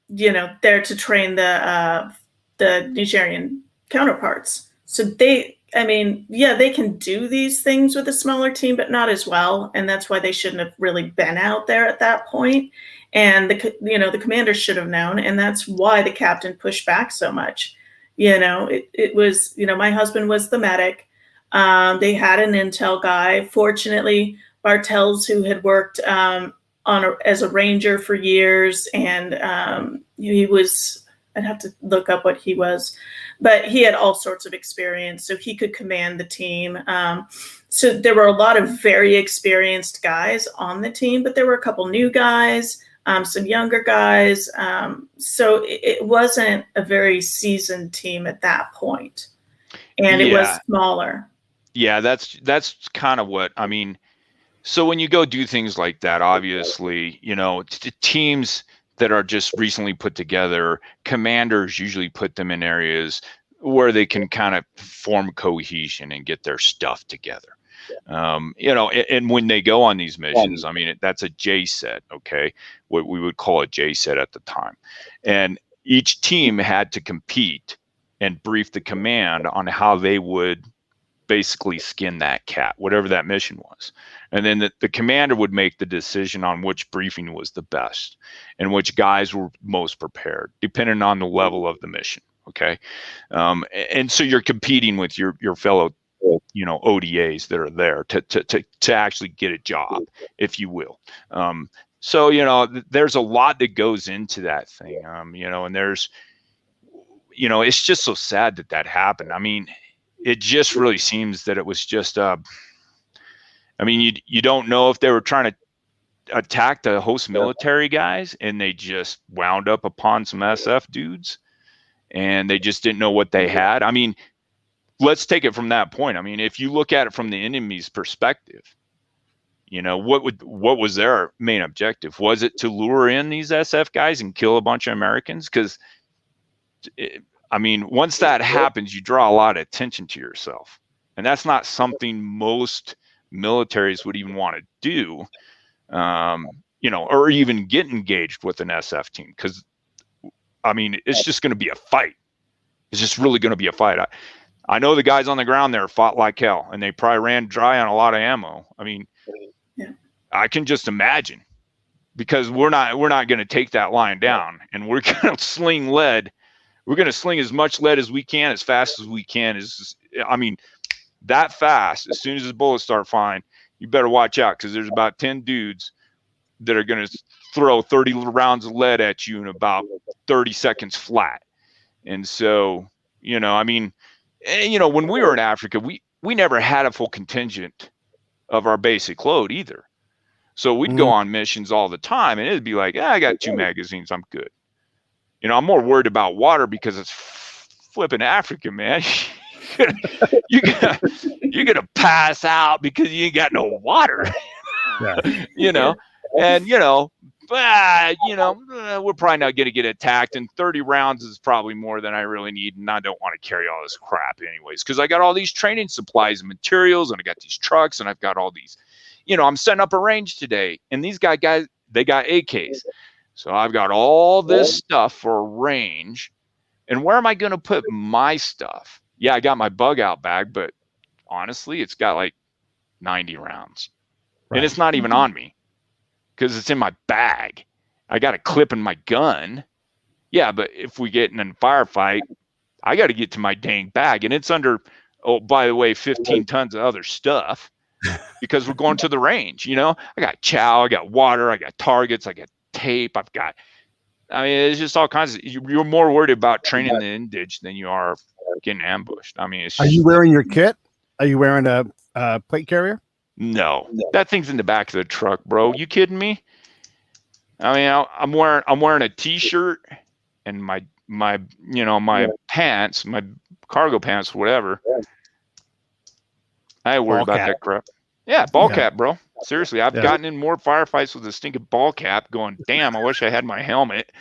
to train the Nigerian counterparts. So they can do these things with a smaller team, but not as well. And that's why they shouldn't have really been out there at that point. And the commander should have known. And that's why the captain pushed back so much. It was, my husband was the medic. They had an intel guy. Fortunately, Bartels, who had worked as a ranger for years, and he was, I'd have to look up what he was, but he had all sorts of experience, so he could command the team. So there were a lot of very experienced guys on the team, but there were a couple new guys, some younger guys. So it wasn't a very seasoned team at that point, and it was smaller. Yeah, that's kind of what I mean. So when you go do things like that, obviously, teams that are just recently put together, commanders usually put them in areas where they can kind of form cohesion and get their stuff together. You know, and when they go on these missions, I mean, that's a J set, okay? What we would call a J set at the time. And each team had to compete and brief the command on how they would basically skin that cat, whatever that mission was. And then the commander would make the decision on which briefing was the best and which guys were most prepared, depending on the level of the mission, okay? And so you're competing with your fellow, you know, ODAs that are there to actually get a job, if you will. So, you know, there's a lot that goes into that thing, you know, and there's, you know, it's just so sad that that happened. I mean, it just really seems that it was just, I mean, you don't know if they were trying to attack the host military guys and they just wound up upon some SF dudes and they just didn't know what they had. I mean, let's take it from that point. I mean, if you look at it from the enemy's perspective, you know, what was their main objective? Was it to lure in these SF guys and kill a bunch of Americans? Because, I mean, once that happens, you draw a lot of attention to yourself. And that's not something most militaries would even want to do, you know, or even get engaged with an SF team. Because, I mean, it's just going to be a fight. It's just really going to be a fight. I know the guys on the ground there fought like hell, and they probably ran dry on a lot of ammo. I mean, yeah. I can just imagine, because we're not going to take that line down, and we're going to sling lead. We're going to sling as much lead as we can, as fast as we can. I mean, that fast. As soon as the bullets start flying, you better watch out, because there's about 10 dudes that are going to throw 30 rounds of lead at you in about 30 seconds flat. And so, you know, I mean, you know, when we were in Africa, we never had a full contingent of our basic load either. So we'd go on missions all the time, and it'd be like, I got 2 magazines, I'm good. You know, I'm more worried about water because it's flipping Africa, man. you're gonna pass out because you ain't got no water. Yeah. You know, and you know, we're probably not gonna get attacked, and 30 rounds is probably more than I really need, and I don't want to carry all this crap anyways, because I got all these training supplies and materials, and I got these trucks, and I've got all these, you know, I'm setting up a range today, and these guys, they got AKs. So I've got all this stuff for a range, and where am I going to put my stuff? Yeah, I got my bug out bag, but honestly, it's got like 90 rounds, and it's not even on me because it's in my bag. I got a clip in my gun. Yeah, but if we get in a firefight, I got to get to my dang bag, and it's under, oh, by the way, 15 tons of other stuff because we're going to the range. You know, I got chow, I got water, I got targets, I got tape, I mean, it's just all kinds of, you're more worried about training the indige than you are getting ambushed. I mean, it's just, Are you wearing your kit? Are you wearing a plate carrier? No, that thing's in the back of the truck, bro. You kidding me? I mean, I'm wearing a t-shirt and my you know, my pants, my cargo pants, whatever. I ain't worried about that crap. Yeah, ball cap, bro. Seriously, I've gotten in more firefights with a stinking ball cap going, damn, I wish I had my helmet.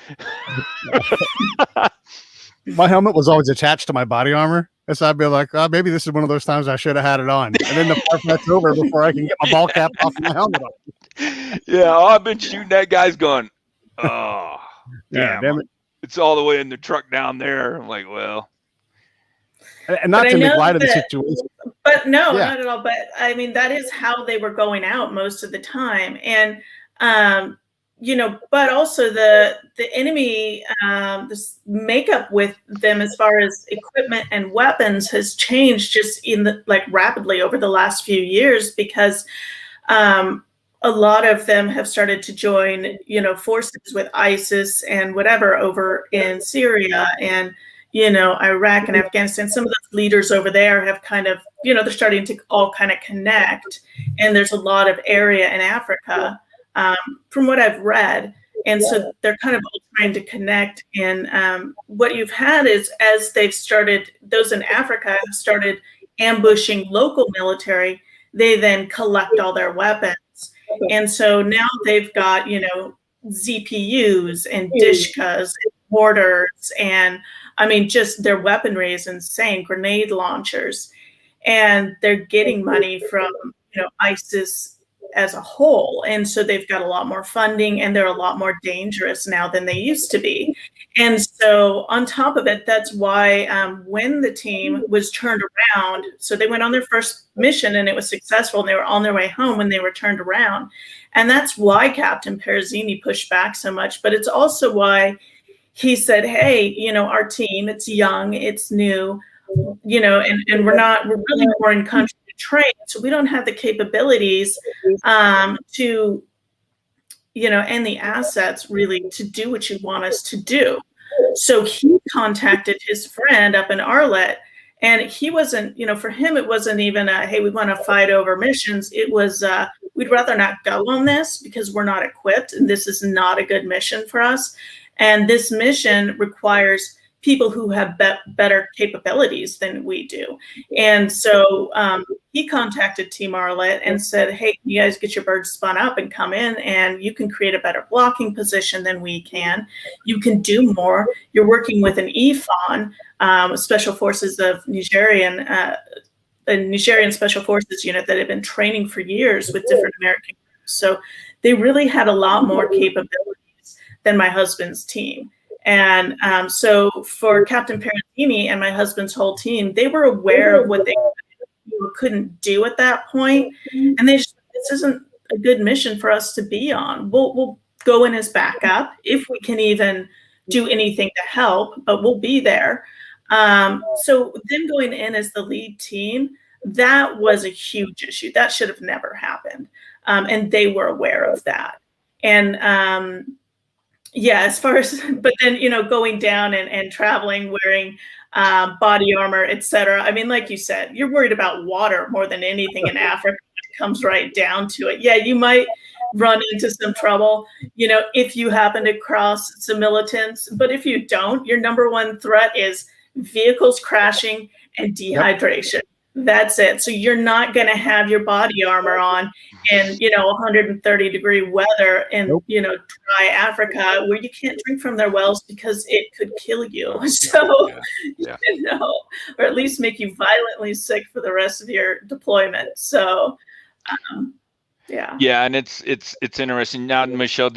My helmet was always attached to my body armor. And so I'd be like, oh, maybe this is one of those times I should have had it on. And then the firefight's over before I can get my ball cap off my helmet on. Yeah, I've been shooting at guys going, oh, damn it. It's all the way in the truck down there. I'm like, well. And not to make light of the situation. But no, not at all. But I mean, that is how they were going out most of the time. And, you know, but also the enemy, this makeup with them as far as equipment and weapons has changed just rapidly over the last few years, because a lot of them have started to join, you know, forces with ISIS and whatever over in Syria and, you know, Iraq and Afghanistan. Some of those leaders over there have kind of, you know, they're starting to all kind of connect. And there's a lot of area in Africa, from what I've read. And so they're kind of all trying to connect. And what you've had is, as they've started, those in Africa have started ambushing local military, they then collect all their weapons. And so now they've got, you know, ZPUs and Dishkas and mortars and I mean, just their weaponry is insane, grenade launchers, and they're getting money from, ISIS as a whole. And so they've got a lot more funding, and they're a lot more dangerous now than they used to be. And so on top of it, that's why when the team was turned around, so they went on their first mission and it was successful, and they were on their way home when they were turned around. And that's why Captain Perozeni pushed back so much. But it's also why he said, hey, our team, it's young, it's new, and we're really more in country to train. So we don't have the capabilities to, and the assets really to do what you want us to do. So he contacted his friend up in Arlet, and he wasn't, for him, it wasn't even hey, we want to fight over missions. It was, we'd rather not go on this because we're not equipped, and this is not a good mission for us. And this mission requires people who have better capabilities than we do. And so he contacted Team Arlet and said, hey, you guys get your birds spun up and come in, and you can create a better blocking position than we can. You can do more. You're working with an EFON, Special Forces of Nigerian, a Nigerian Special Forces unit that had been training for years with different American groups. So they really had a lot more capabilities than my husband's team. And so for Captain Perozeni and my husband's whole team, they were aware of what they couldn't do at that point. And they just, this isn't a good mission for us to be on. We'll go in as backup if we can even do anything to help, but we'll be there. So them going in as the lead team, that was a huge issue. That should have never happened. And they were aware of that. And yeah, as far as, but then, going down and traveling, wearing body armor, etc. I mean, like you said, you're worried about water more than anything in Africa. It comes right down to it. Yeah, you might run into some trouble, if you happen to cross some militants. But if you don't, your number one threat is vehicles crashing and dehydration. Yep. That's it. So you're not going to have your body armor on in, 130-degree weather in, nope. Dry Africa where you can't drink from their wells because it could kill you. So, yeah. Or at least make you violently sick for the rest of your deployment. So, yeah. Yeah. And it's interesting. Now, Michelle,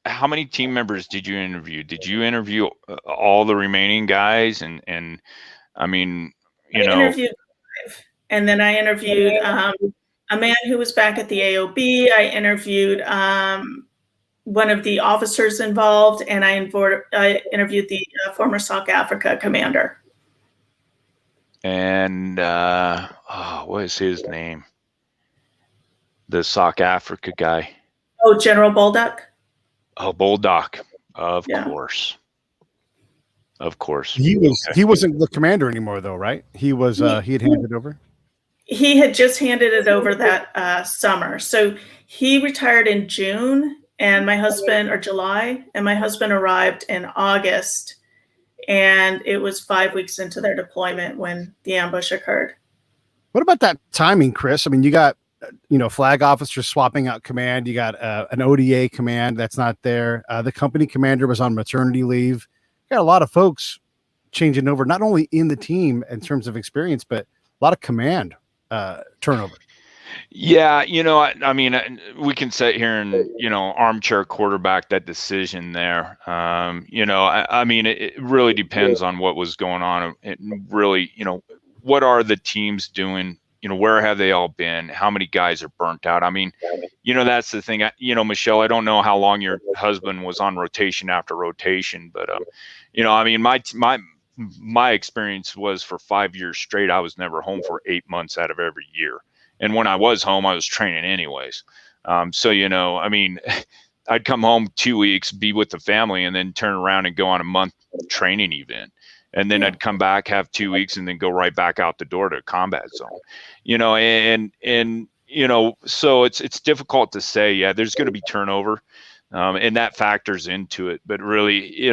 how many team members did you interview? Did you interview all the remaining guys? And I mean, I interviewed 5. And then I interviewed a man who was back at the AOB. I interviewed one of the officers involved, and I interviewed the former South Africa commander. And what is his name? The South Africa guy. Oh, General Baldock. Oh, Baldock. Of course. Of course. He wasn't the commander anymore, though, right? He was. He had handed over. He had just handed it over that summer. So he retired in June, and my husband, or July, and my husband arrived in August, and it was 5 weeks into their deployment when the ambush occurred. What about that timing, Chris? I mean, you got, flag officers swapping out command. You got an ODA command that's not there. The company commander was on maternity leave. You got a lot of folks changing over, not only in the team in terms of experience, but a lot of command turnover. Yeah, I mean, we can sit here and, armchair quarterback that decision there. I mean, it really depends on what was going on. It really, what are the teams doing? Where have they all been? How many guys are burnt out? I mean, that's the thing. Michelle, I don't know how long your husband was on rotation after rotation, but, I mean, my experience was for 5 years straight, I was never home for 8 months out of every year. And when I was home, I was training anyways. So, I mean, I'd come home 2 weeks, be with the family, and then turn around and go on a month training event. And then I'd come back, have 2 weeks, and then go right back out the door to a combat zone, so it's difficult to say, yeah, there's going to be turnover, and that factors into it. But really,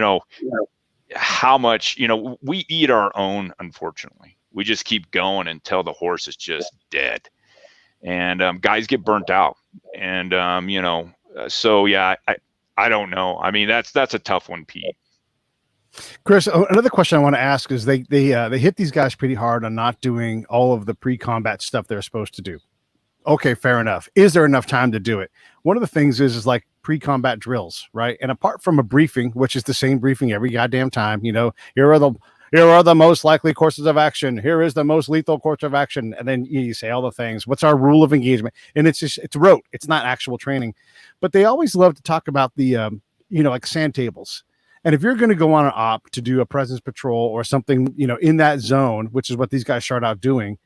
how much, we eat our own, unfortunately. We just keep going until the horse is just dead. And guys get burnt out. And, so, yeah, I don't know. I mean, that's a tough one, Pete. Chris, another question I want to ask is they hit these guys pretty hard on not doing all of the pre-combat stuff they're supposed to do. Okay, fair enough. Is there enough time to do it? One of the things is like pre-combat drills, right? And apart from a briefing, which is the same briefing every goddamn time, you know, here are the most likely courses of action. Here is the most lethal course of action. And then you say all the things. What's our rule of engagement? And it's rote. It's not actual training. But they always love to talk about the, like sand tables. And if you're going to go on an op to do a presence patrol or something, in that zone, which is what these guys start out doing,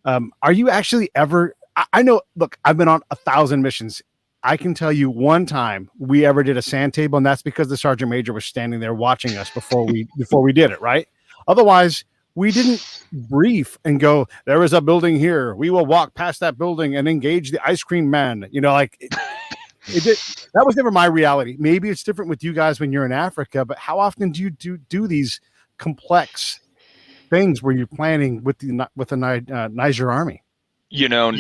are you actually ever... I know, look, I've been on 1,000 missions. I can tell you one time we ever did a sand table, and that's because the sergeant major was standing there watching us before we did it, right? Otherwise, we didn't brief and go, there is a building here. We will walk past that building and engage the ice cream man. That was never my reality. Maybe it's different with you guys when you're in Africa, but how often do you do these complex things where you're planning with the Niger army? Never.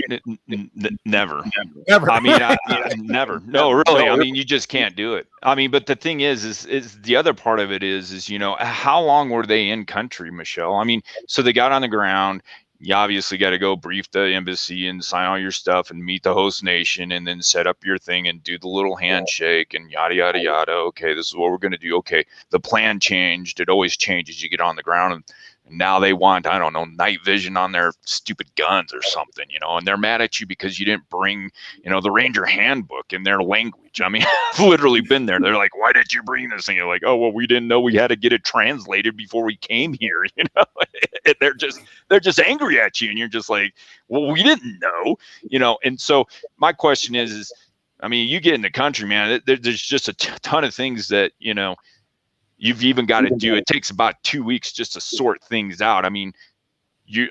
I mean, never. No, really. I mean, you just can't do it. I mean, but the thing is the other part of it is, how long were they in country, Michelle? I mean, so they got on the ground. You obviously got to go brief the embassy and sign all your stuff and meet the host nation and then set up your thing and do the little handshake and yada, yada, yada. Okay, this is what we're going to do. Okay, the plan changed. It always changes. You get on the ground and now they want, I don't know, night vision on their stupid guns or something, and they're mad at you because you didn't bring, the Ranger handbook in their language. I mean, I've literally been there. They're like, why did you bring this? And you're like, oh, well, we didn't know we had to get it translated before we came here, and they're just angry at you. And you're just like, well, we didn't know, and so my question is, I mean, you get in the country, man, there's just a ton of things that, you've even got to do. It takes about 2 weeks just to sort things out. I mean,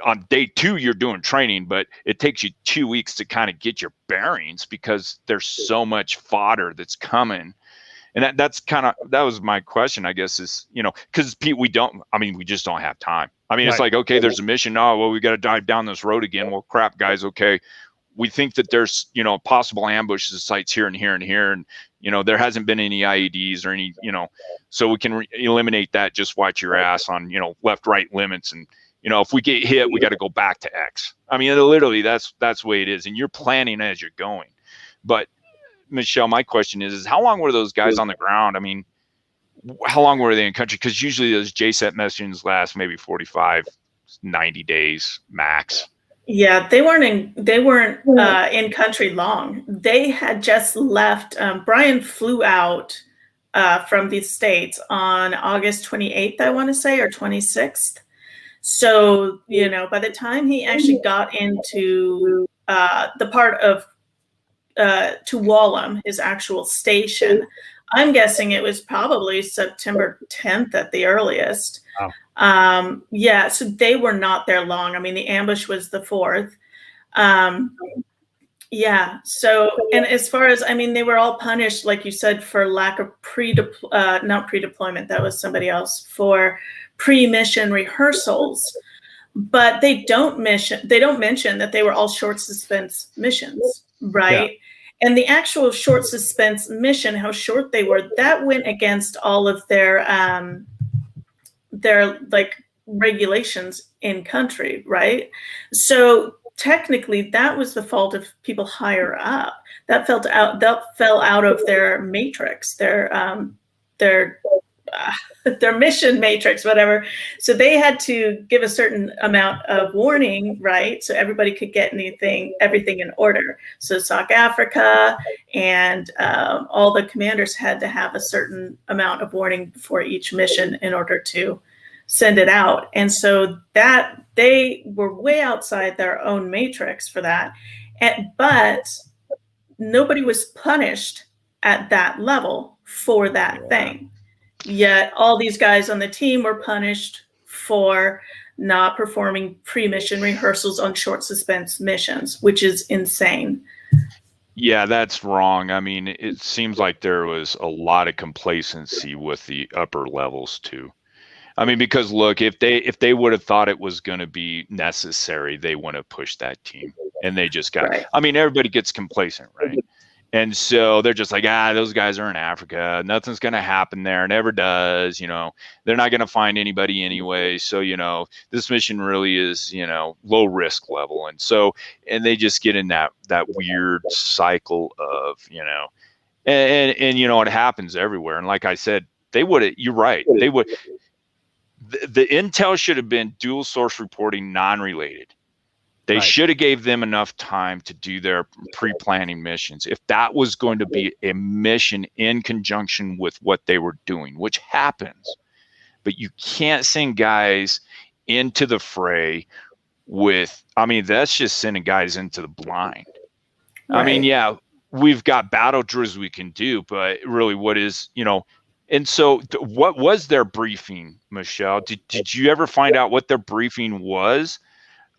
on day 2, you're doing training, but it takes you 2 weeks to kind of get your bearings because there's so much fodder that's coming. And that was my question, I guess, is, because we just don't have time. I mean, It's like, okay, there's a mission. Oh, well, we got to dive down this road again. Well, crap, guys. Okay. We think that there's, possible ambushes sites here and here and here. And, there hasn't been any IEDs or any, so we can eliminate that. Just watch your ass on, left, right limits. And, if we get hit, we got to go back to X. I mean, literally that's the way it is. And you're planning as you're going. But Michelle, my question is how long were those guys on the ground? I mean, how long were they in country? Because usually those JSET missions last maybe 45, 90 days max. Yeah, they weren't in country long. They had just left. Bryan flew out from the States on August 28th, I want to say, or 26th. So, by the time he actually got into the part of Tuwalam, his actual station, I'm guessing it was probably September 10th at the earliest. Wow. So they were not there long. I mean, the ambush was the 4th. So, and as far as, they were all punished, like you said, for lack of not pre-deployment, that was somebody else, for pre-mission rehearsals. But they don't mention that they were all short suspense missions, right? Yeah. And the actual short suspense mission, how short they were, that went against all of their like regulations in country, right? So technically that was the fault of people higher up. That fell out of their matrix, their mission matrix, whatever. So they had to give a certain amount of warning, right? So everybody could get everything in order. So South Africa and all the commanders had to have a certain amount of warning before each mission in order to send it out. And so that they were way outside their own matrix for that. But nobody was punished at that level for that thing. Yet all these guys on the team were punished for not performing pre-mission rehearsals on short suspense missions, which is insane. Yeah, that's wrong. I mean, it seems like there was a lot of complacency with the upper levels too. I mean, because look, if they would have thought it was going to be necessary, they wouldn't have pushed that team, and they just got. Right. I mean, everybody gets complacent, right? And so they're just like, those guys are in Africa. Nothing's going to happen there. Never does. They're not going to find anybody anyway. So, this mission really is, low risk level. And they just get in that weird cycle of, and it happens everywhere. And like I said, you're right. The intel should have been dual source reporting, non-related. They should have gave them enough time to do their pre-planning missions. If that was going to be a mission in conjunction with what they were doing, which happens, but you can't send guys into the fray that's just sending guys into the blind. Right. We've got battle drills we can do, but really what is, and so what was their briefing, Michelle? Did you ever find out what their briefing was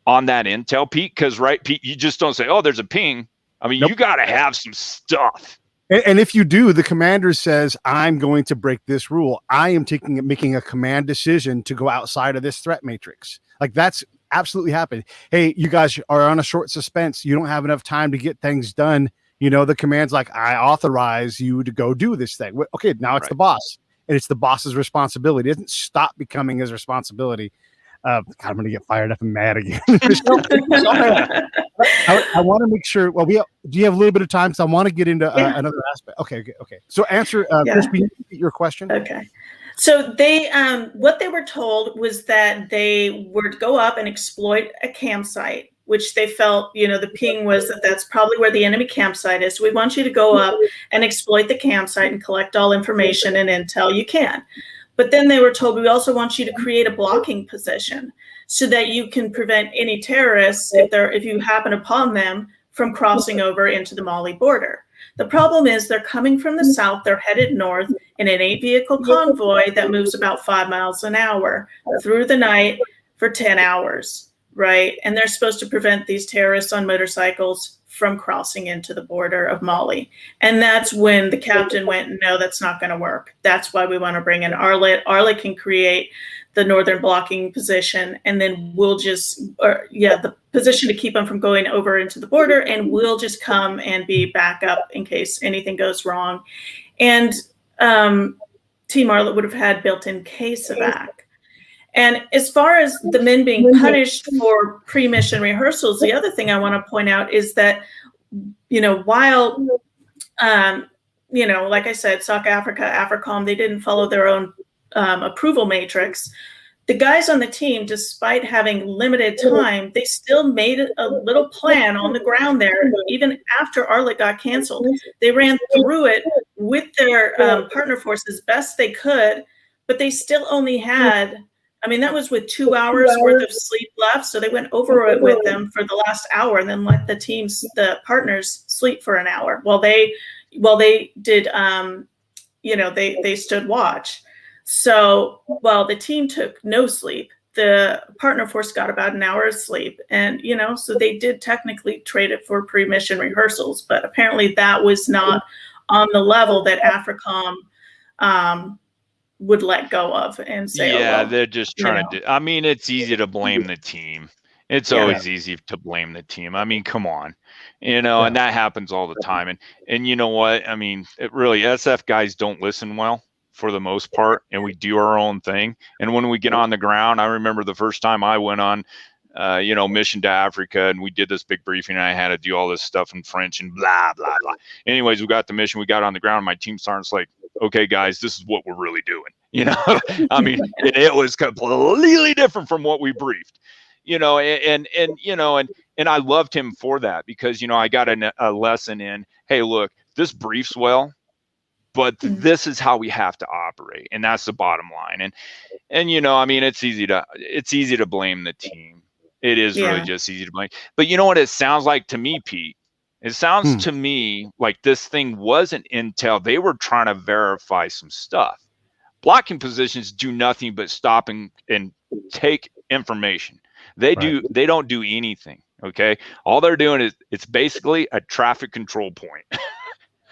on that intel, Pete? Because Pete, you just don't say, oh, there's a ping. Nope. You got to have some stuff. And if you do, the commander says, I'm going to break this rule. I am making a command decision to go outside of this threat matrix. Like, that's absolutely happened. Hey, you guys are on a short suspense. You don't have enough time to get things done. The command's like, I authorize you to go do this thing. Okay, now it's the boss, and it's the boss's responsibility. It doesn't stop becoming his responsibility. God, I'm going to get fired up and mad again. I want to make sure. Well, do you have a little bit of time? Because I want to get into another aspect. Okay. So answer, Chris, your question. Okay. So they, what they were told was that they were to go up and exploit a campsite, which they felt, the ping was that's probably where the enemy campsite is. So we want you to go up and exploit the campsite and collect all information and intel you can. But then they were told, we also want you to create a blocking position so that you can prevent any terrorists, if you happen upon them, from crossing over into the Mali border. The problem is they're coming from the south, they're headed north in an 8-vehicle convoy that moves about 5 miles an hour through the night for 10 hours, right? And they're supposed to prevent these terrorists on motorcycles from crossing into the border of Mali. And that's when the captain went, no, that's not going to work. That's why we want to bring in Arlet. Arlet can create the northern blocking position, and then we'll the position to keep them from going over into the border, and we'll just come and be backup in case anything goes wrong. And Team Arlet would have had built-in CASEVAC. And as far as the men being punished for pre-mission rehearsals, the other thing I want to point out is that, while, like I said, South Africa, AFRICOM, they didn't follow their own approval matrix. The guys on the team, despite having limited time, they still made a little plan on the ground there, even after Arlet got canceled. They ran through it with their partner force as best they could, but they still only had, that was with 2 hours worth of sleep left. So they went over it with them for the last hour and then let the partners sleep for an hour while they did, they stood watch. So while the team took no sleep, the partner force got about an hour of sleep. And, so they did technically trade it for pre-mission rehearsals, but apparently that was not on the level that AFRICOM would let go of and say, they're just trying to do. It's easy to blame the team. It's always easy to blame the team. Come on, and that happens all the time. And you know what? It really, SF guys don't listen well for the most part, and we do our own thing. And when we get on the ground, I remember the first time I went on, mission to Africa, and we did this big briefing, and I had to do all this stuff in French and blah, blah, blah. Anyways, we got the mission, we got on the ground, my team sergeant's like, okay, guys, this is what we're really doing. It was completely different from what we briefed, and I loved him for that because, I got a lesson in, hey, look, this briefs well, but this is how we have to operate. And that's the bottom line. And it's easy to blame the team. It is really just easy to blame. But you know what it sounds like to me, Pete? It sounds to me like this thing wasn't intel. They were trying to verify some stuff. Blocking positions do nothing but stop and take information. They don't do anything. Okay. All they're doing is it's basically a traffic control point.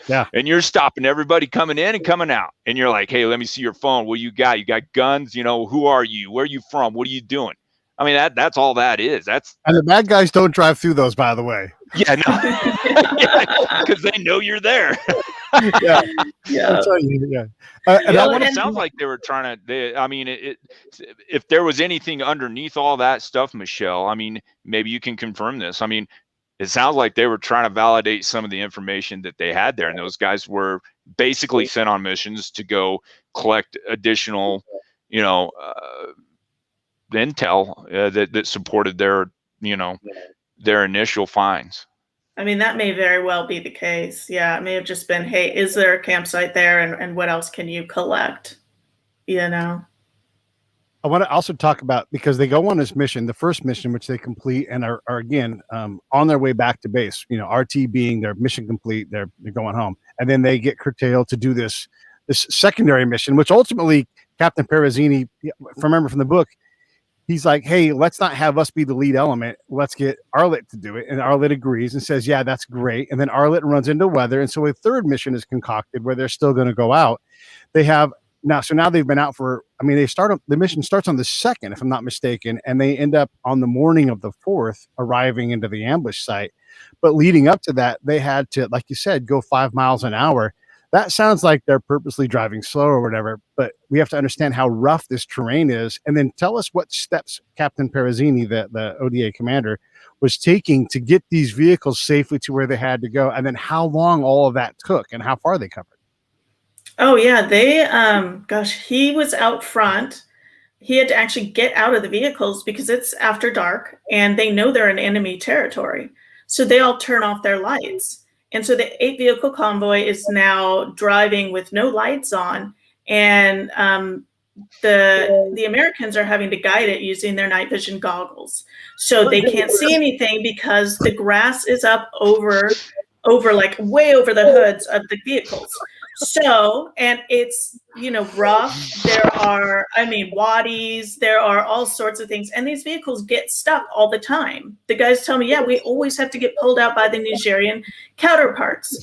Yeah. And you're stopping everybody coming in and coming out. And you're like, hey, let me see your phone. What you got? You got guns? Who are you? Where are you from? What are you doing? I mean, that's all that is. That's And the bad guys don't drive through those, by the way. yeah, no, because they know you're there. Yeah. Yeah. That's right. Yeah. And Yeah, I but want it to. sounds like they were trying to. I mean, if there was anything underneath all that stuff, Michelle, I mean, maybe you can confirm this. I mean, it sounds like they were trying to validate some of the information that they had there, and those guys were basically sent on missions to go collect additional, you know, intel that supported their, you know, their initial finds. I mean, that may very well be the case. Yeah, it may have just been, hey, is there a campsite there, and what else can you collect? You know. I want to also talk about, because they go on this mission, the first mission, which they complete and are again on their way back to base. You know, RT being their mission complete, they're going home, and then they get curtailed to do this secondary mission, which ultimately Captain Perozeni, remember from the book, he's like, hey, let's not have us be the lead element. Let's get Arlett to do it. And Arlett agrees and says, yeah, that's great. And then Arlett runs into weather. And so a third mission is concocted where they're still going to go out. They have now, so now they've been out for, I mean, the mission starts on the 2nd, if I'm not mistaken, and they end up on the morning of the 4th arriving into the ambush site. But leading up to that, they had to, like you said, go 5 miles an hour. That sounds like they're purposely driving slow or whatever, but we have to understand how rough this terrain is. And then tell us what steps Captain Perozeni, the ODA commander, was taking to get these vehicles safely to where they had to go, and then how long all of that took and how far they covered. Oh yeah, they he was out front. He had to actually get out of the vehicles because it's after dark and they know they're in enemy territory. So they all turn off their lights. And so the 8-vehicle convoy is now driving with no lights on, and the Americans are having to guide it using their night vision goggles. So they can't see anything because the grass is up over like way over the hoods of the vehicles. So, and it's, you know, rough. There are, I mean, wadis, there are all sorts of things. And these vehicles get stuck all the time. The guys tell me, yeah, we always have to get pulled out by the Nigerian counterparts.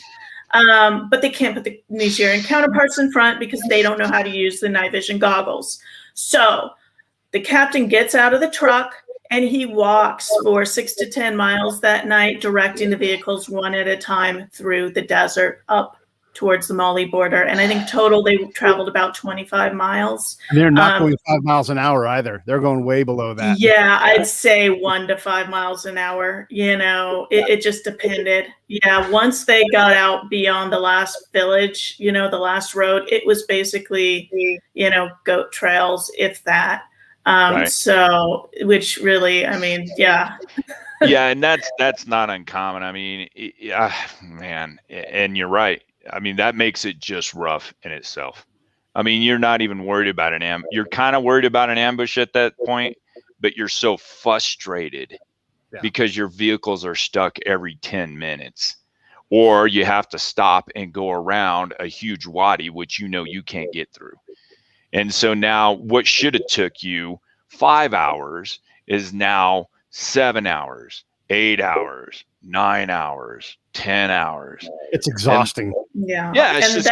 But they can't put the Nigerian counterparts in front because they don't know how to use the night vision goggles. So the captain gets out of the truck and he walks for 6 to 10 miles that night, directing the vehicles one at a time through the desert up towards the Mali border. And I think total they traveled about 25 miles. And they're not going 5 miles an hour either. They're going way below that. Yeah, I'd say 1 to 5 miles an hour. You know, it just depended. Yeah, once they got out beyond the last village, you know, the last road, it was basically, you know, goat trails, if that. Right. So, which really, I mean, yeah. Yeah, and that's not uncommon. I mean, man, and you're right. I mean, that makes it just rough in itself. I mean, you're not even worried about you're kind of worried about an ambush at that point, but you're so frustrated because your vehicles are stuck every 10 minutes, or you have to stop and go around a huge wadi, which you know you can't get through. And so now what should have took you 5 hours is now 7 hours, 8 hours, 9 hours, 10 hours. It's exhausting. Yeah. And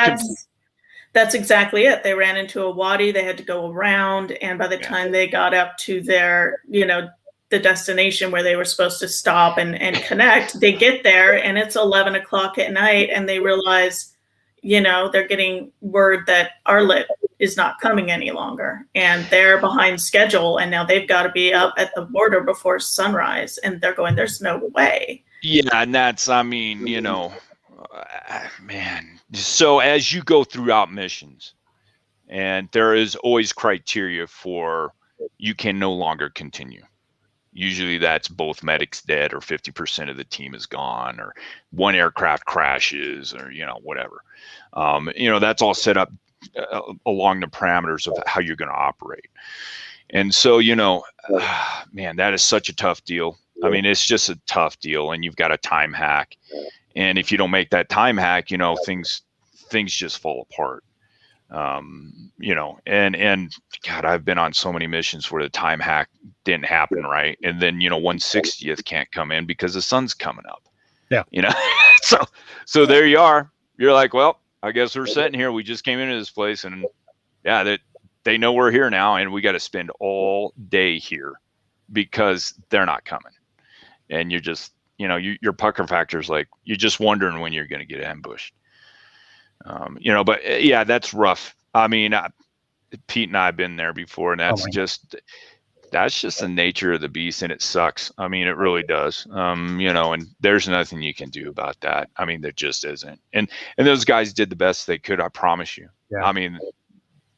that's exactly it. They ran into a wadi, they had to go around, and by the time they got up to their, you know, the destination where they were supposed to stop and connect, they get there and it's 11 o'clock at night and they realize, you know, they're getting word that Arlett is not coming any longer and they're behind schedule, and now they've got to be up at the border before sunrise, and they're going, there's no way. Yeah, and that's, I mean, you know, man. So as you go throughout missions, and there is always criteria for you can no longer continue. Usually that's both medics dead or 50% of the team is gone or one aircraft crashes or, you know, whatever. You know, that's all set up along the parameters of how you're going to operate. And so, you know, man, that is such a tough deal. I mean, it's just a tough deal, and you've got a time hack. And if you don't make that time hack, you know, things just fall apart. You know, and God, I've been on so many missions where the time hack didn't happen right. And then, you know, 1/60th can't come in because the sun's coming up. Yeah. You know, so there you are. You're like, well, I guess we're sitting here. We just came into this place, and yeah, they know we're here now, and we got to spend all day here. because they're not coming. And you're just, your pucker factor is like, you're just wondering when you're going to get ambushed. But yeah, that's rough. I mean, Pete and I have been there before, and that's just the nature of the beast, and it sucks. I mean, it really does. And there's nothing you can do about that. I mean, there just isn't. And those guys did the best they could. I promise you. Yeah. I mean,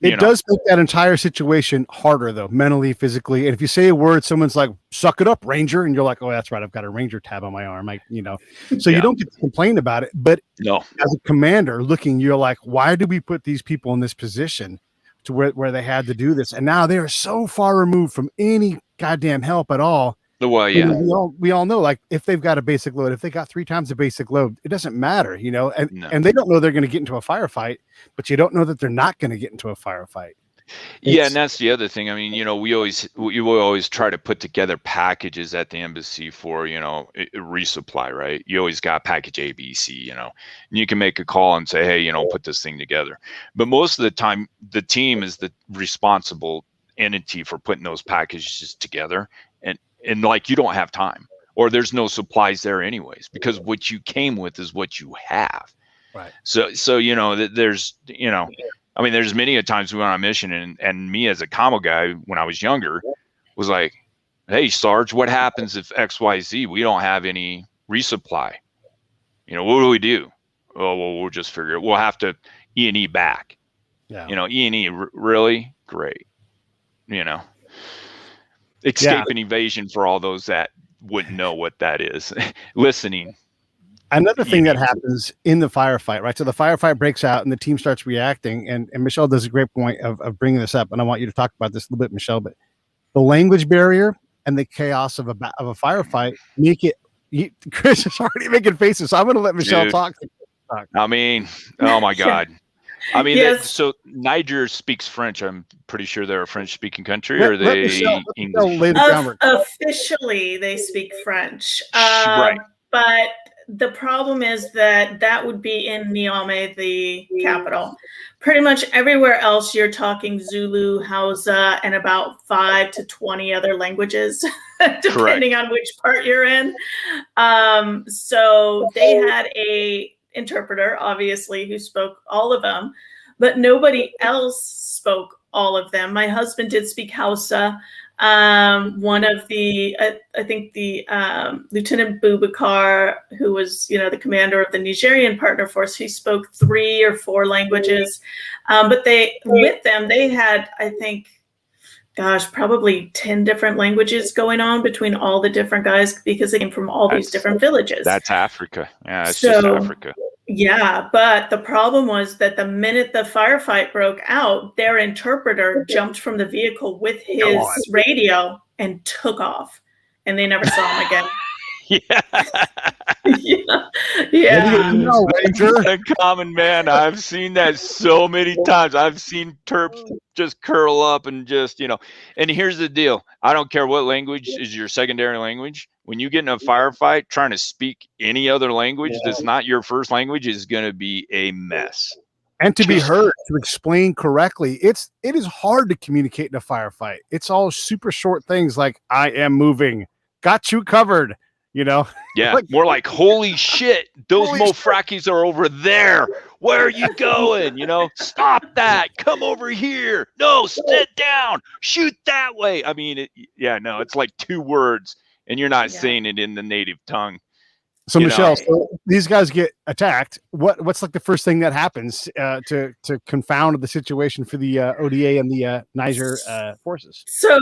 it does make that entire situation harder, though, mentally, physically. And if you say a word, someone's like, "Suck it up, Ranger," and you're like, "Oh, that's right, I've got a Ranger tab on my arm." So you don't get to complain about it. But no, as a commander looking, you're like, "Why do we put these people in this position to where they had to do this?" And now they are so far removed from any goddamn help at all. Well, yeah, we all know, like, if they've got a basic load, if they got 3 times the basic load, it doesn't matter, and they don't know they're going to get into a firefight, but you don't know that they're not going to get into a firefight. And that's the other thing. I mean, we always try to put together packages at the embassy for, resupply, right? You always got package A, B, C, and you can make a call and say, hey, put this thing together. But most of the time, the team is the responsible entity for putting those packages together. And like, you don't have time, or there's no supplies there anyways, because what you came with is what you have. Right. So, there's, I mean, there's many a times we went on a mission, and me as a commo guy when I was younger was like, hey, Sarge, what happens if XYZ, we don't have any resupply? What do we do? Oh, well, we'll just figure it. We'll have to E&E back. Yeah. E&E, really? Great. Escape and evasion for all those that wouldn't know what that is. Listening. Another thing that happens in the firefight, right? So the firefight breaks out and the team starts reacting. And Michelle does a great point of bringing this up. And I want you to talk about this a little bit, Michelle. But the language barrier and the chaos of a firefight make it. Chris is already making faces. So I'm going to let Michelle talk. I mean, oh my God. I mean, yes. So Niger speaks French. I'm pretty sure they're a French-speaking country, or are they English? Officially, they speak French. Right. But the problem is that would be in Niamey, the capital. Pretty much everywhere else, you're talking Zulu, Hausa, and about 5 to 20 other languages, depending on which part you're in. So they had a interpreter, obviously, who spoke all of them, but nobody else spoke all of them. My husband did speak Hausa. One of the, I think the Lieutenant Boubacar, who was, the commander of the Nigerian partner force, he spoke 3 or 4 languages. But with them, they had, I think, probably 10 different languages going on between all the different guys, because they came from all these different villages. That's Africa. Yeah, it's just Africa. Yeah, but the problem was that the minute the firefight broke out, their interpreter jumped from the vehicle with his radio and took off, and they never saw him again. Yeah. A common man. I've seen that so many times. I've seen Terps just curl up and just, and here's the deal. I don't care what language is your secondary language. When you get in a firefight, trying to speak any other language that's not your first language is going to be a mess. And to be heard, to explain correctly, it is hard to communicate in a firefight. It's all super short things like, I am moving, got you covered. Yeah, more like, holy shit, those mofrakis are over there. Where are you going? Stop that. Come over here. No, sit down. Shoot that way. I mean, it's like 2 words, and you're not saying it in the native tongue. So Michelle, so these guys get attacked. What's like the first thing that happens to confound the situation for the ODA and the Niger forces? So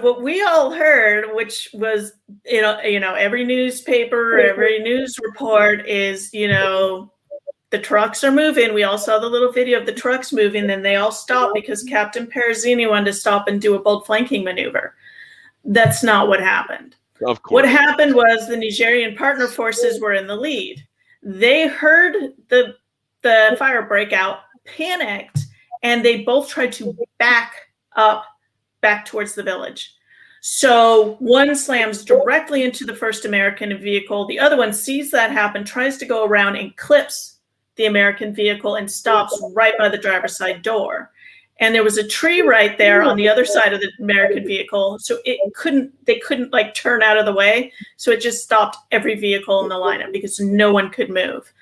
what we all heard, which was every newspaper, every news report is the trucks are moving. We all saw the little video of the trucks moving. Then they all stopped because Captain Perozeni wanted to stop and do a bold flanking maneuver. That's not what happened. Of course. What happened was the Nigerian partner forces were in the lead. They heard the fire breakout, panicked, and they both tried to back towards the village. So one slams directly into the first American vehicle. The other one sees that happen, tries to go around and clips the American vehicle and stops right by the driver's side door. and there was a tree right there on the other side of the American vehicle, so they couldn't like turn out of the way, so it just stopped every vehicle in the lineup because no one could move.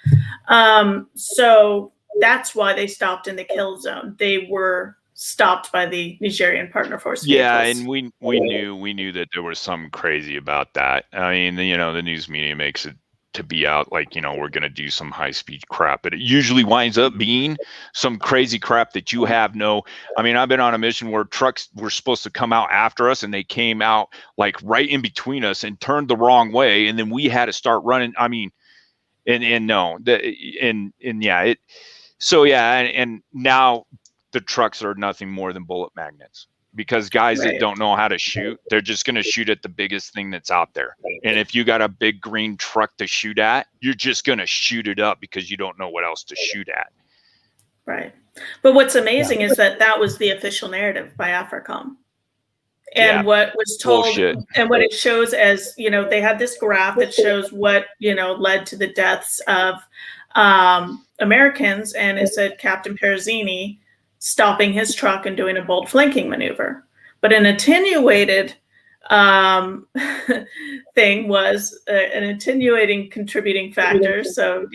So that's why they stopped in the kill zone. They were stopped by the Nigerian partner force vehicles. Yeah, and we knew that there was something crazy about that. I mean, the news media makes it to be out like, we're going to do some high speed crap, but it usually winds up being some crazy crap that you have no. I mean, I've been on a mission where trucks were supposed to come out after us and they came out like right in between us and turned the wrong way, and then we had to start running. I mean, and now the trucks are nothing more than bullet magnets, because guys that don't know how to shoot, they're just going to shoot at the biggest thing that's out there. And if you got a big green truck to shoot at, you're just going to shoot it up because you don't know what else to shoot at. Right. But what's amazing is that was the official narrative by AFRICOM. And what was told and what it shows as, they had this graph that shows what, led to the deaths of Americans. And it said Captain Perozeni stopping his truck and doing a bold flanking maneuver. But an attenuated thing was an attenuating contributing factor. So,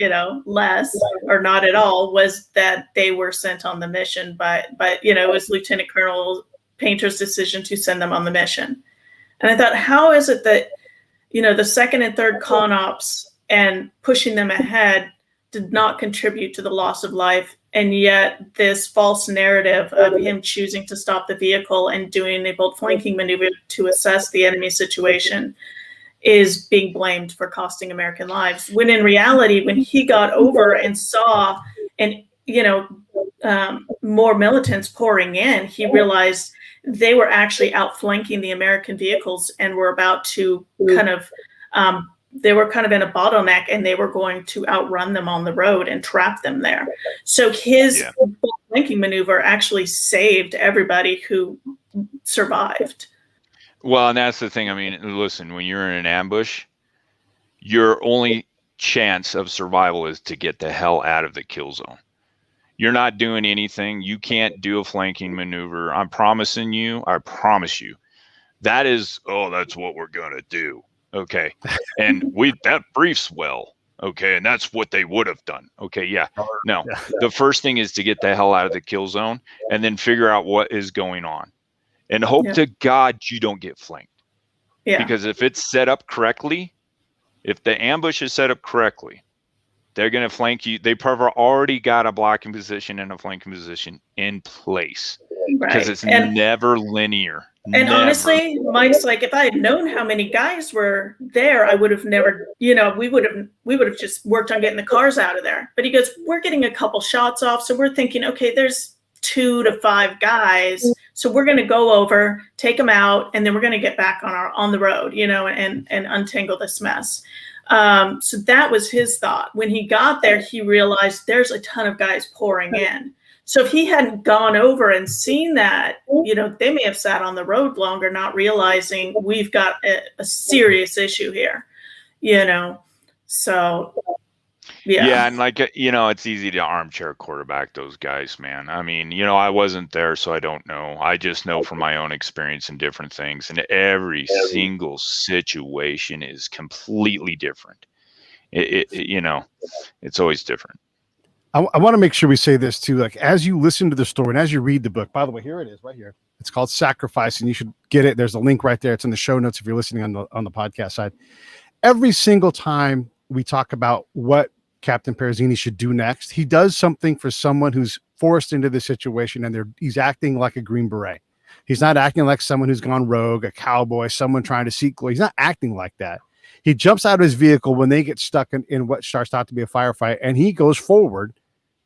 less or not at all was that they were sent on the mission but it was Lieutenant Colonel Painter's decision to send them on the mission. And I thought, how is it that, the second and third con ops and pushing them ahead did not contribute to the loss of life, and yet this false narrative of him choosing to stop the vehicle and doing a bold flanking maneuver to assess the enemy situation is being blamed for costing American lives, when in reality, when he got over and saw more militants pouring in, he realized they were actually outflanking the American vehicles and were about to they were kind of in a bottleneck, and they were going to outrun them on the road and trap them there. So his flanking maneuver actually saved everybody who survived. Well, and that's the thing. I mean, listen, when you're in an ambush, your only chance of survival is to get the hell out of the kill zone. You're not doing anything. You can't do a flanking maneuver. I promise you. That is, that's what we're going to do. Okay. And that briefs well. Okay. And that's what they would have done. Okay. Yeah. No, the first thing is to get the hell out of the kill zone and then figure out what is going on and hope to God you don't get flanked. Yeah. Because if it's set up correctly, if the ambush is set up correctly, they're going to flank you. They probably already got a blocking position and a flanking position in place because it's never linear. And honestly, Mike's like, if I had known how many guys were there, I would have never, we would have just worked on getting the cars out of there. But he goes, we're getting a couple shots off. So we're thinking, okay, there's 2 to 5 guys. So we're going to go over, take them out, and then we're going to get back on the road, and untangle this mess. So that was his thought. When he got there, he realized there's a ton of guys pouring in. So if he hadn't gone over and seen that, they may have sat on the road longer, not realizing we've got a serious issue here, so yeah. And it's easy to armchair quarterback those guys, man. I mean, I wasn't there, so I don't know. I just know from my own experience and different things, and every single situation is completely different. It's always different. I want to make sure we say this too, like as you listen to the story and as you read the book, by the way, here it is right here. It's called Sacrifice, and you should get it. There's a link right there. It's in the show notes if you're listening on the podcast side. Every single time we talk about what Captain Perozeni should do next, he does something for someone who's forced into this situation, and he's acting like a Green Beret. He's not acting like someone who's gone rogue, a cowboy, someone trying to seek glory. He's not acting like that. He jumps out of his vehicle when they get stuck in what starts out to be a firefight, and he goes forward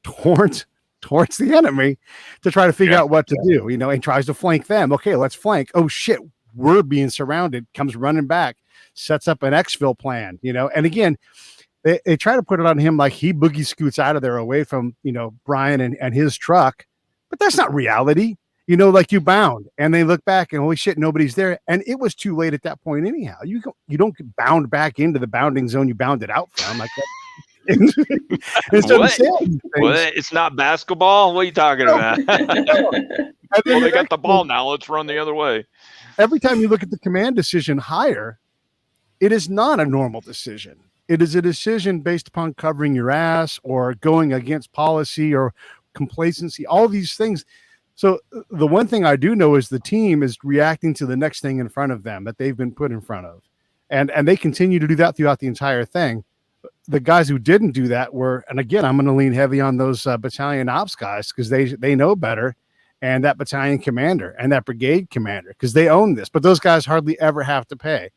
towards the enemy to try to figure out what to do, and tries to flank them. Okay, let's flank. Oh shit, we're being surrounded. Comes running back, sets up an exfil plan, and again, they try to put it on him like he boogie scoots out of there away from, Bryan and his truck, but that's not reality. Like you bound, and they look back and holy shit, nobody's there. And it was too late at that point anyhow. You don't get bound back into the bounding zone you bounded out from. Like Instead of saying these What? things, It's not basketball? What are you talking about? and then Well, the they got next the ball thing, now. Let's run the other way. every time you look at the command decision higher, it is not a normal decision. It is a decision based upon covering your ass or going against policy or complacency, all these things. So the one thing I do know is the team is reacting to the next thing in front of them that they've been put in front of. And they continue to do that throughout the entire thing. The guys who didn't do that were, and again, I'm going to lean heavy on those battalion ops guys because they know better, and that battalion commander and that brigade commander because they own this. But those guys hardly ever have to pay.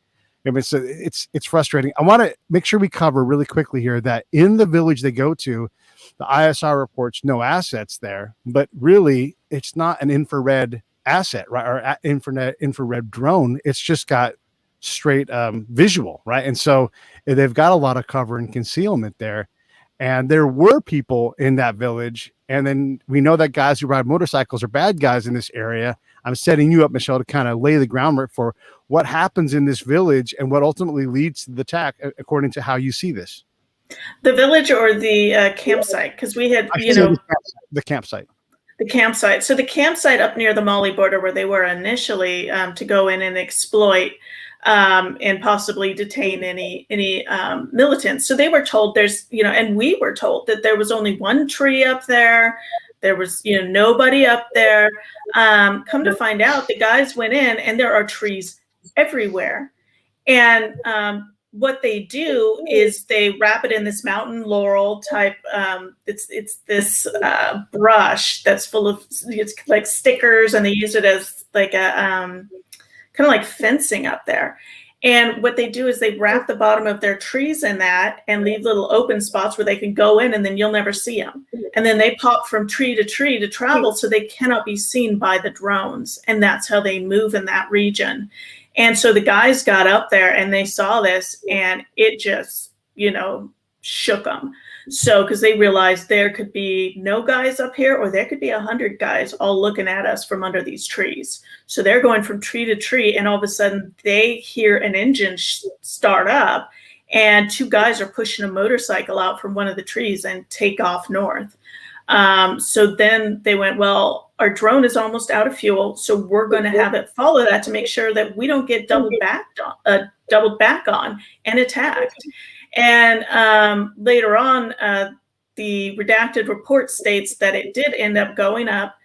I mean, so it's frustrating. I want to make sure we cover really quickly here that in the village they go to, the ISR reports no assets there, but really it's not an infrared asset, right? Or infrared drone. It's just got straight visual, right? And so they've got a lot of cover and concealment there. And there were people in that village. And then we know that guys who ride motorcycles are bad guys in this area. I'm setting you up, Michelle, to kind of lay the groundwork for what happens in this village and what ultimately leads to the attack, according to how you see this. The village or the campsite? Because we had, the campsite. The campsite. So the campsite up near the Mali border where they were initially to go in and exploit and possibly detain any militants. So they were told there's, and we were told that there was only one tree up there. There was, nobody up there. Come to find out, the guys went in and there are trees everywhere. And what they do is they wrap it in this mountain laurel type. It's this brush that's full of, it's like stickers, and they use it as like a kind of like fencing up there. And what they do is they wrap the bottom of their trees in that and leave little open spots where they can go in, and then you'll never see them. And then they pop from tree to travel so they cannot be seen by the drones. And that's how they move in that region. And so the guys got up there and they saw this, and it just, shook them. So, because they realized there could be no guys up here, or there could be 100 guys all looking at us from under these trees. So they're going from tree to tree, and all of a sudden they hear an engine start up, and two guys are pushing a motorcycle out from one of the trees and take off north. So then they went, well, our drone is almost out of fuel, so we're going to have it follow that to make sure that we don't get doubled back on and attacked. And later on, the redacted report states that it did end up going up,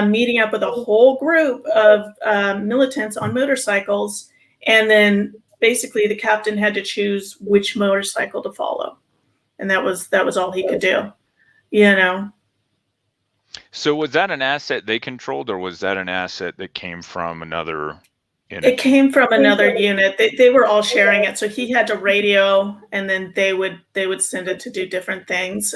meeting up with a whole group of militants on motorcycles, and then basically the captain had to choose which motorcycle to follow, and that was all he could do, So was that an asset they controlled, or was that an asset that came from another unit? It came from another unit. They were all sharing it. So he had to radio, and then they would send it to do different things.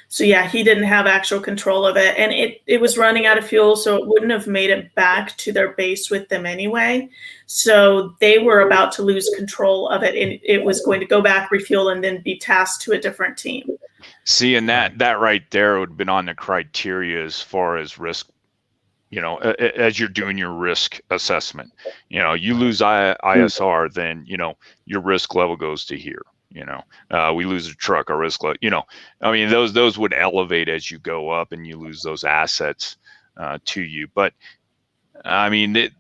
So yeah, he didn't have actual control of it, and it was running out of fuel, so it wouldn't have made it back to their base with them anyway. So they were about to lose control of it, and it was going to go back, refuel, and then be tasked to a different team. See, and that right there would have been on the criteria as far as risk, as you're doing your risk assessment. You lose ISR, then, your risk level goes to here. We lose a truck, our risk level, those would elevate as you go up and you lose those assets to you. But I mean,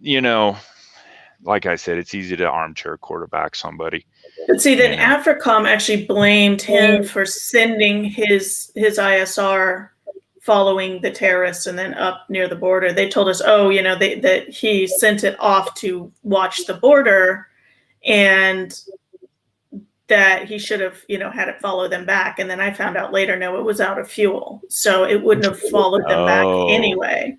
like I said, it's easy to armchair quarterback somebody. But see, then AFRICOM actually blamed him for sending his ISR following the terrorists and then up near the border. They told us, that he sent it off to watch the border, and that he should have, had it follow them back. And then I found out later, no, it was out of fuel, so it wouldn't have followed them back anyway.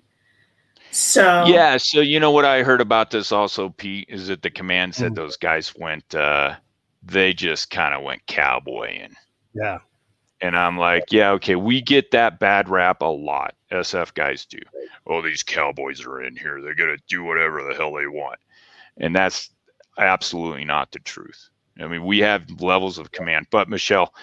So yeah, so what I heard about this also, Pete, is that the command said those guys went, they just kind of went cowboying. Yeah. And I'm like, yeah, okay, we get that bad rap a lot. SF guys do. Oh, these cowboys are in here. They're going to do whatever the hell they want. And that's absolutely not the truth. I mean, we have levels of command. But Michelle,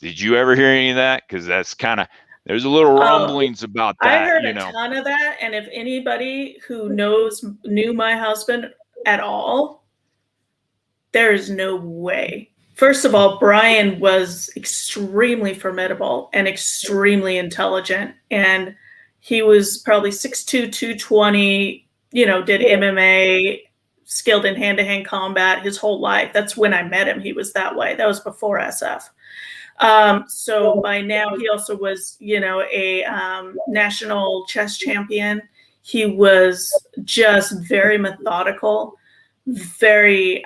did you ever hear any of that? Because that's kind of, there's a little rumblings about that. I heard a ton of that. And if anybody who knew my husband at all, there is no way First of all, Bryan was extremely formidable and extremely intelligent. And he was probably 6'2", 220, did MMA, skilled in hand-to-hand combat his whole life. That's when I met him. He was that way. That was before SF. So by now he also was, a national chess champion. He was just very methodical, very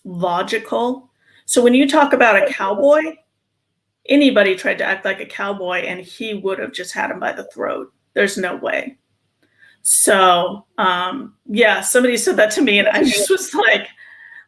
logical. So when you talk about a cowboy, anybody tried to act like a cowboy and he would have just had him by the throat. There's no way. So, somebody said that to me and I just was like,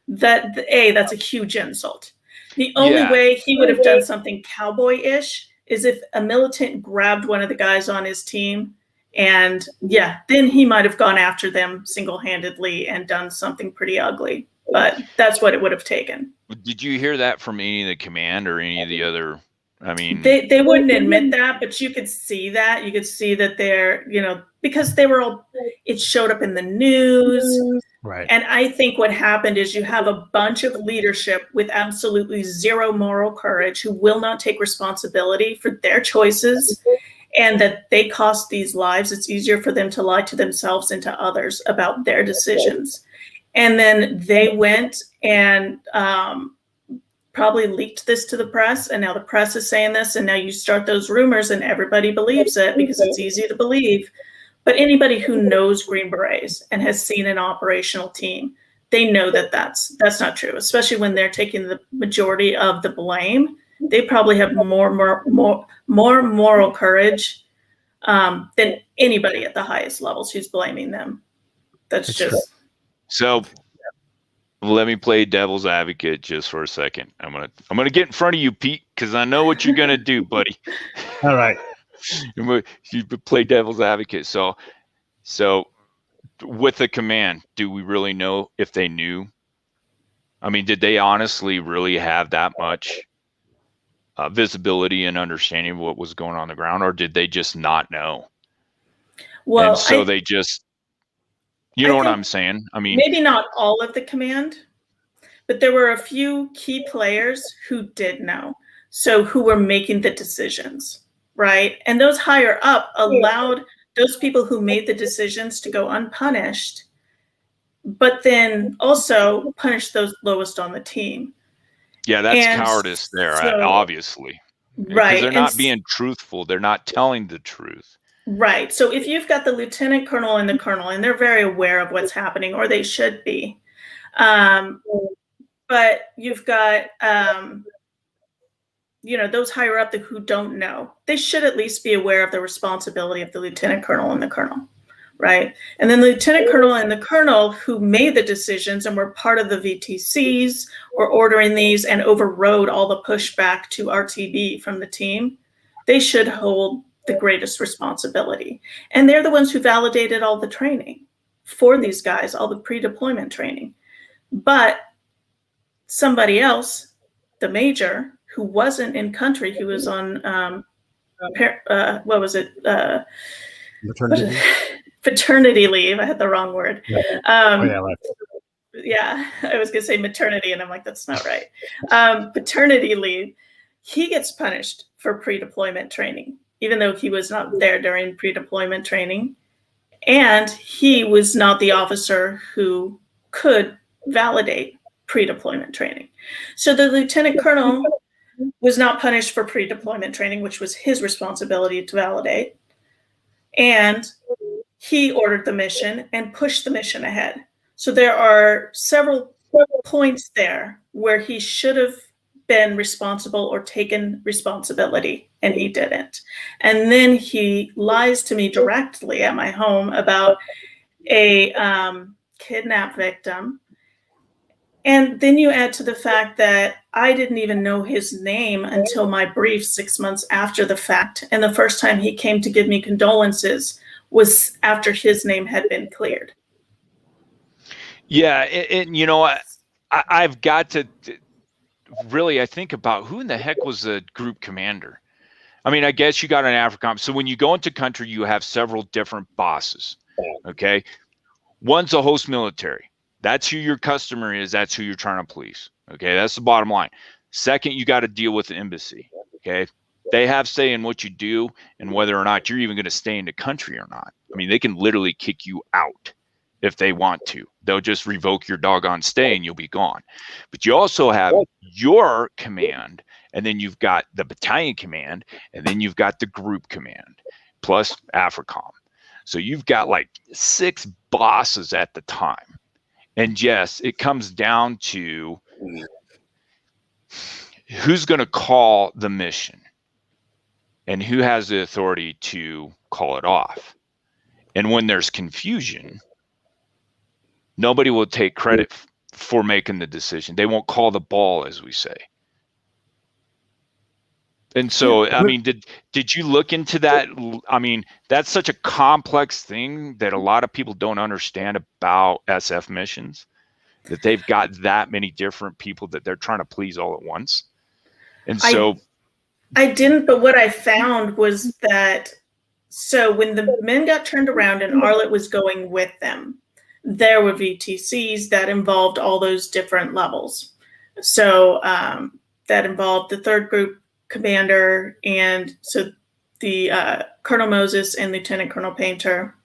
that's a huge insult. The only way he would have done something cowboy-ish is if a militant grabbed one of the guys on his team and then he might have gone after them single-handedly and done something pretty ugly. But that's what it would have taken. Did you hear that from any of the command or any of the other? I mean, they wouldn't admit that, but you could see that. You could see that they're, because they were all, it showed up in the news. Right. And I think what happened is you have a bunch of leadership with absolutely zero moral courage who will not take responsibility for their choices and that they cost these lives. It's easier for them to lie to themselves and to others about their decisions. And then they went and probably leaked this to the press. And now the press is saying this. And now you start those rumors and everybody believes it because it's easy to believe. But anybody who knows Green Berets and has seen an operational team, they know that that's not true, especially when they're taking the majority of the blame. They probably have more moral courage than anybody at the highest levels who's blaming them. That's just... True. So let me play devil's advocate just for a second. I'm gonna get in front of you, Pete, because I know what you're gonna do, buddy. All right. You play devil's advocate. So with the command, do we really know if they knew? I mean, did they honestly really have that much visibility and understanding of what was going on the ground, or did they just not know? Well, and so they just... You know what I'm saying? I mean, maybe not all of the command, but there were a few key players who did know. So who were making the decisions, right? And those higher up allowed those people who made the decisions to go unpunished, but then also punish those lowest on the team. Yeah, that's cowardice there, obviously. Right. Because they're not being truthful. They're not telling the truth. Right. So if you've got the lieutenant colonel and the colonel, and they're very aware of what's happening, or they should be, but you've got, those higher up who don't know, they should at least be aware of the responsibility of the lieutenant colonel and the colonel, right? And then the lieutenant colonel and the colonel who made the decisions and were part of the VTCs or ordering these and overrode all the pushback to RTB from the team, they should hold the greatest responsibility. And they're the ones who validated all the training for these guys, all the pre-deployment training. But somebody else, the major, who wasn't in country, who was on, paternity leave. I had the wrong word. Yeah, I was going to say maternity, and I'm like, that's not right. Paternity leave. He gets punished for pre-deployment training, even though he was not there during pre-deployment training. And he was not the officer who could validate pre-deployment training. So the lieutenant colonel was not punished for pre-deployment training, which was his responsibility to validate. And he ordered the mission and pushed the mission ahead. So there are several points there where he should have been responsible or taken responsibility, and he didn't. And then he lies to me directly at my home about a kidnap victim. And then you add to the fact that I didn't even know his name until my brief 6 months after the fact. And the first time he came to give me condolences was after his name had been cleared. Yeah, and I've got to really, I think about who in the heck was the group commander. I mean, I guess you got an AFRICOM. So when you go into country, you have several different bosses, okay? One's a host military. That's who your customer is. That's who you're trying to please, Okay, that's the bottom line. Second, you got to deal with the embassy. Okay, they have say in what you do and whether or not you're even going to stay in the country or not. I mean, they can literally kick you out if they want to. They'll just revoke your doggone stay and you'll be gone. But you also have your command, and then you've got the battalion command, and then you've got the group command, plus AFRICOM. So you've got like 6 bosses at the time. And yes, it comes down to who's going to call the mission and who has the authority to call it off. And when there's confusion, nobody will take credit for making the decision. They won't call the ball, as we say. And so, I mean, did you look into that? I mean, that's such a complex thing that a lot of people don't understand about SF missions, that they've got that many different people that they're trying to please all at once. And so I didn't, but what I found was that, so when the men got turned around and Arlett was going with them, there were VTCs that involved all those different levels. So that involved the 3rd group commander, and so the Colonel Moses and Lieutenant Colonel Painter,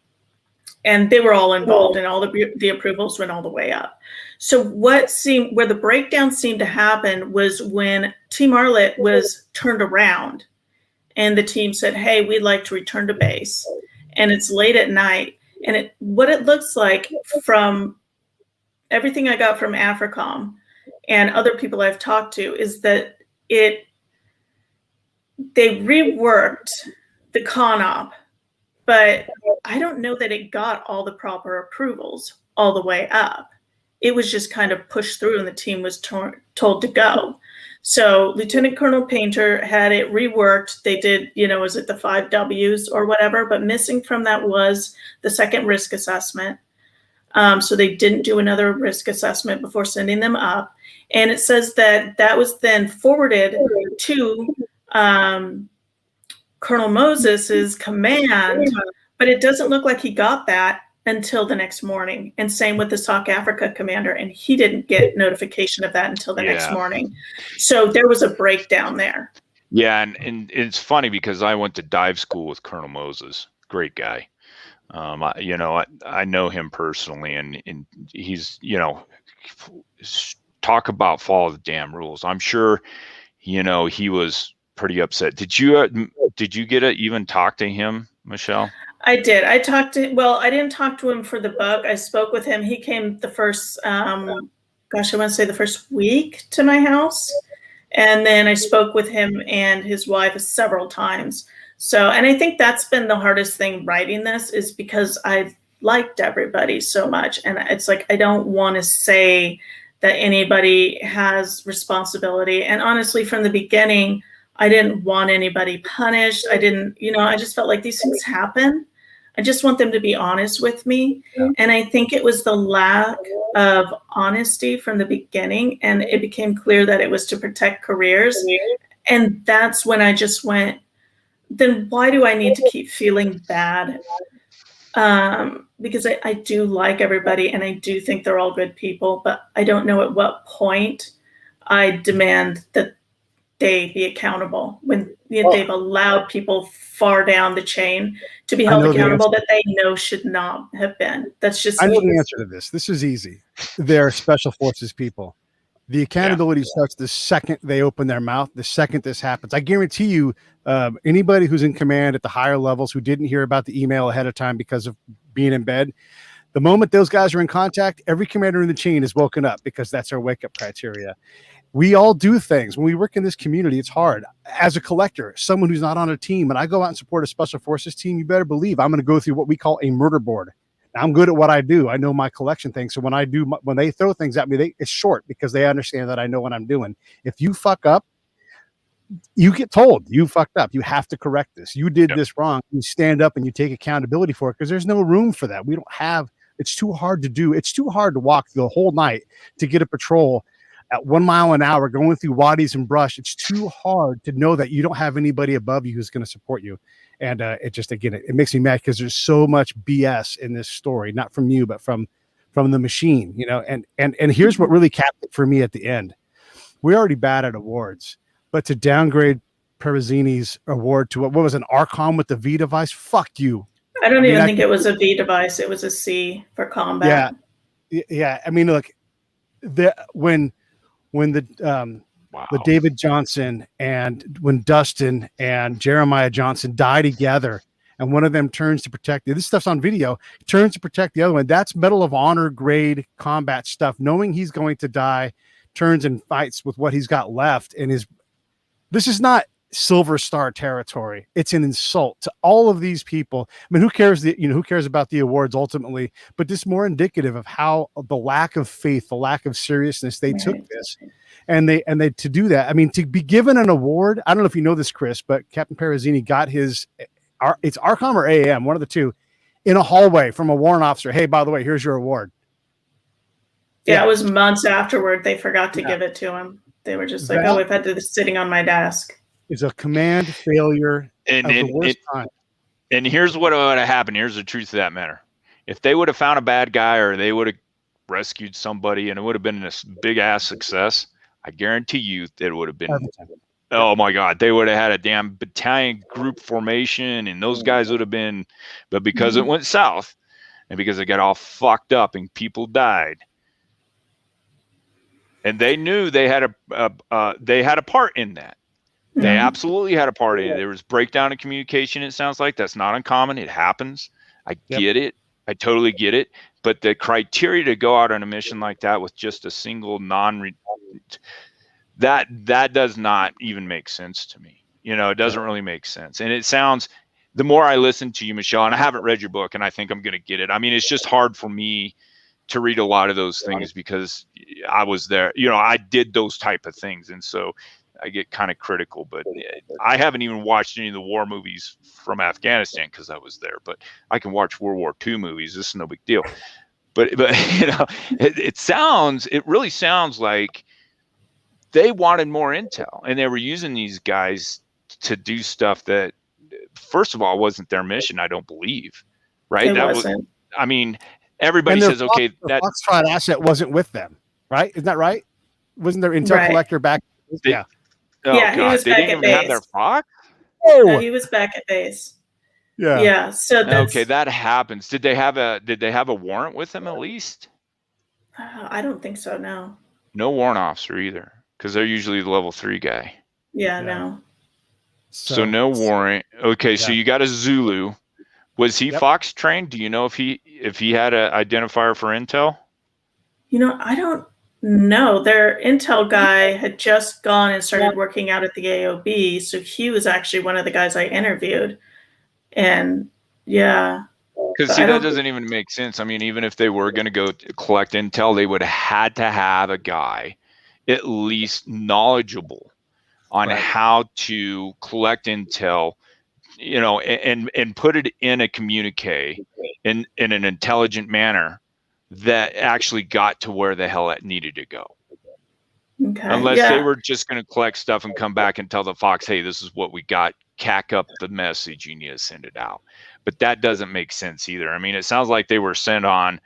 and they were all involved, and all the approvals went all the way up. So where the breakdown seemed to happen was when Team Arlett was turned around, and the team said, "Hey, we'd like to return to base," and it's late at night, and what it looks like from everything I got from AFRICOM and other people I've talked to is that they reworked the CONOP, but I don't know that it got all the proper approvals all the way up. It was just kind of pushed through and the team was told to go. So Lieutenant Colonel Painter had it reworked. They did, was it the 5 W's or whatever, but missing from that was the 2nd risk assessment. So they didn't do another risk assessment before sending them up. And it says that was then forwarded to Colonel Moses's command, but it doesn't look like he got that until the next morning. And same with the SOC Africa commander, and he didn't get notification of that until the next morning. So there was a breakdown there. Yeah, and it's funny because I went to dive school with Colonel Moses, great guy. I know him personally, and he's, talk about follow the damn rules. I'm sure, he was pretty upset. Did you get to even talk to him, Michelle? I did. I didn't talk to him for the book. I spoke with him. He came the first, I want to say the first week to my house. And then I spoke with him and his wife several times. So, and I think that's been the hardest thing writing this, is because I liked everybody so much. And it's like, I don't want to say that anybody has responsibility. And honestly, from the beginning, I didn't want anybody punished. I didn't, I just felt like these things happen. I just want them to be honest with me. Yeah. And I think it was the lack of honesty from the beginning. And it became clear that it was to protect careers. And that's when I just went, then why do I need to keep feeling bad? Because I do like everybody and I do think they're all good people, but I don't know at what point I demand that they be accountable when they've allowed people far down the chain to be held accountable that they know should not have been. That's just, I know the answer to this. This is easy. They're special forces people. The accountability starts the second they open their mouth, the second this happens. I guarantee you, anybody who's in command at the higher levels who didn't hear about the email ahead of time because of being in bed, the moment those guys are in contact, every commander in the chain is woken up because that's our wake-up criteria. We all do things. When we work in this community, it's hard. As a collector, someone who's not on a team, and I go out and support a special forces team, you better believe I'm going to go through what we call a murder board. Now, I'm good at what I do. I know my collection thing. So when they throw things at me, it's short because they understand that I know what I'm doing. If you fuck up, you get told you fucked up. You have to correct this. You did this wrong. You stand up and you take accountability for it because there's no room for that. We don't have, it's too hard to do. It's too hard to walk the whole night to get a patrol at 1 mile an hour going through wadis and brush. It's too hard to know that you don't have anybody above you who's going to support you. And it just, again, it makes me mad because there's so much BS in this story, not from you, but from the machine, and here's what really capped it for me at the end. we're already bad at awards, but to downgrade Perozeni's award to what was an Archon with the V device? Fuck you. I don't even think it was a V device. It was a C for combat. Yeah. I mean, look, when the LaDavid Johnson and when Dustin and Jeremiah Johnson die together, and one of them turns to protect this stuff's on video, turns to protect the other one. That's Medal of Honor grade combat stuff. Knowing he's going to die, turns and fights with what he's got left, and this is not Silver Star territory. It's an insult to all of these people. I mean, who cares about the awards ultimately, but this more indicative of how the lack of faith, the lack of seriousness they took this. And they to do that. I mean, to be given an award, I don't know if you know this, Chris, but Captain Perozeni got it's Archon or AM, one of the two, in a hallway from a warrant officer. Hey, by the way, here's your award. Yeah, it was months afterward. They forgot to give it to him. They were just like, we've had this sitting on my desk. It's a command failure of the worst kind. And here's what would have happened. Here's the truth of that matter. If they would have found a bad guy or they would have rescued somebody and it would have been this big ass success, I guarantee you that it would have been, oh my God, they would have had a damn battalion group formation and those guys would have been, but because it went south and because it got all fucked up and people died, and they knew they had a part in that. They absolutely had a part in it. There was breakdown in communication. It sounds like that's not uncommon. It happens. I get it. I totally get it. But the criteria to go out on a mission like that with just a single that does not even make sense to me. It doesn't really make sense. And it sounds, the more I listen to you, Michelle, and I haven't read your book, and I think I'm going to get it. I mean, it's just hard for me to read a lot of those things because I was there. I did those type of things, and so I get kind of critical. But I haven't even watched any of the war movies from Afghanistan because I was there. But I can watch World War II movies. This is no big deal. But it really sounds like they wanted more intel, and they were using these guys to do stuff that, first of all, wasn't their mission. I don't believe, right? I mean, everybody says, okay, that Foxtrot asset wasn't with them, right? Isn't that right? Wasn't their intel collector back? Yeah, he was they back didn't at even base. have their Fox. No, he was back at base. Yeah. So okay, that happens. Did they have a warrant with them at least? I don't think so. No. No warrant officer either, because they're usually the level 3 guy. Yeah. No. So no warrant. Okay, so you got a Zulu. Was he Fox trained? Do you know if he had an identifier for intel? I don't know. Their intel guy had just gone and started working out at the AOB, so he was actually one of the guys I interviewed. And because that doesn't even make sense. I mean, even if they were going to go collect intel, they would have had to have a guy at least knowledgeable on how to collect intel, and put it in a communique in an intelligent manner that actually got to where the hell it needed to go. Okay. Unless they were just going to collect stuff and come back and tell the Fox, hey, this is what we got. Cack up the message. You need to send it out. But that doesn't make sense either. I mean, it sounds like they were sent on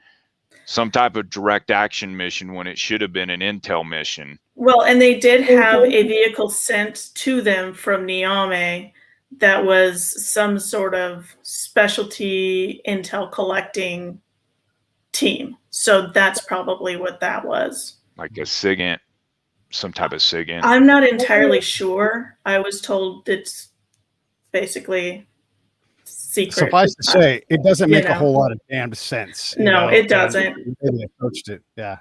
some type of direct action mission when it should have been an intel mission. Well, and they did have a vehicle sent to them from Niamey that was some sort of specialty intel collecting team. So that's probably what that was. Like a SIGINT, some type of SIGINT. I'm not entirely sure. I was told it's basically secret. Suffice to say, it doesn't make a whole lot of damn sense. No, it doesn't. They approached it. Yeah.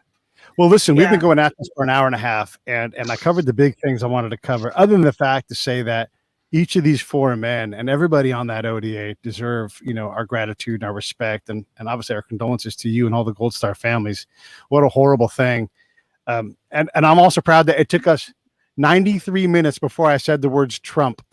Well, listen, we've been going at this for an hour and a half, and I covered the big things I wanted to cover, other than the fact to say that each of these 4 men and everybody on that ODA deserve, our gratitude and our respect, and obviously our condolences to you and all the Gold Star families. What a horrible thing. And I'm also proud that it took us 93 minutes before I said the words Trump.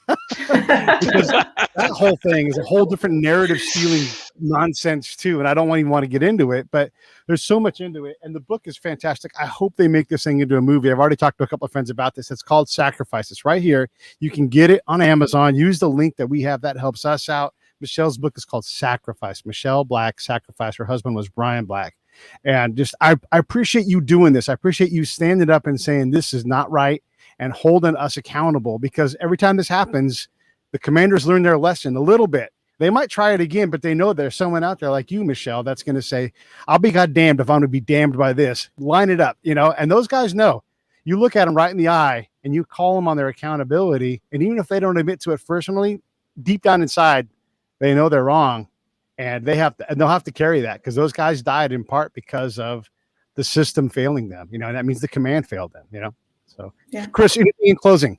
Because that whole thing is a whole different narrative stealing nonsense too, and I don't even want to get into it, but there's so much into it, and the book is fantastic. I hope they make this thing into a movie. I've already talked to a couple of friends about this. It's called Sacrifice. It's right here. You can get it on Amazon. Use the link that we have. That helps us out. Michelle's book is called Sacrifice. Michelle Black, Sacrifice. Her husband was Bryan Black. And just, I appreciate you doing this. I appreciate you standing up and saying this is not right and holding us accountable, because every time this happens, the commanders learn their lesson a little bit. They might try it again, but they know there's someone out there like you, Michelle, that's going to say, I'll be goddamned if I'm going to be damned by this. Line it up, and those guys know. You look at them right in the eye and you call them on their accountability. And even if they don't admit to it personally, deep down inside, they know they're wrong, and they'll have to carry that, because those guys died in part because of the system failing them, and that means the command failed them, So, yeah. Chris, anything in closing?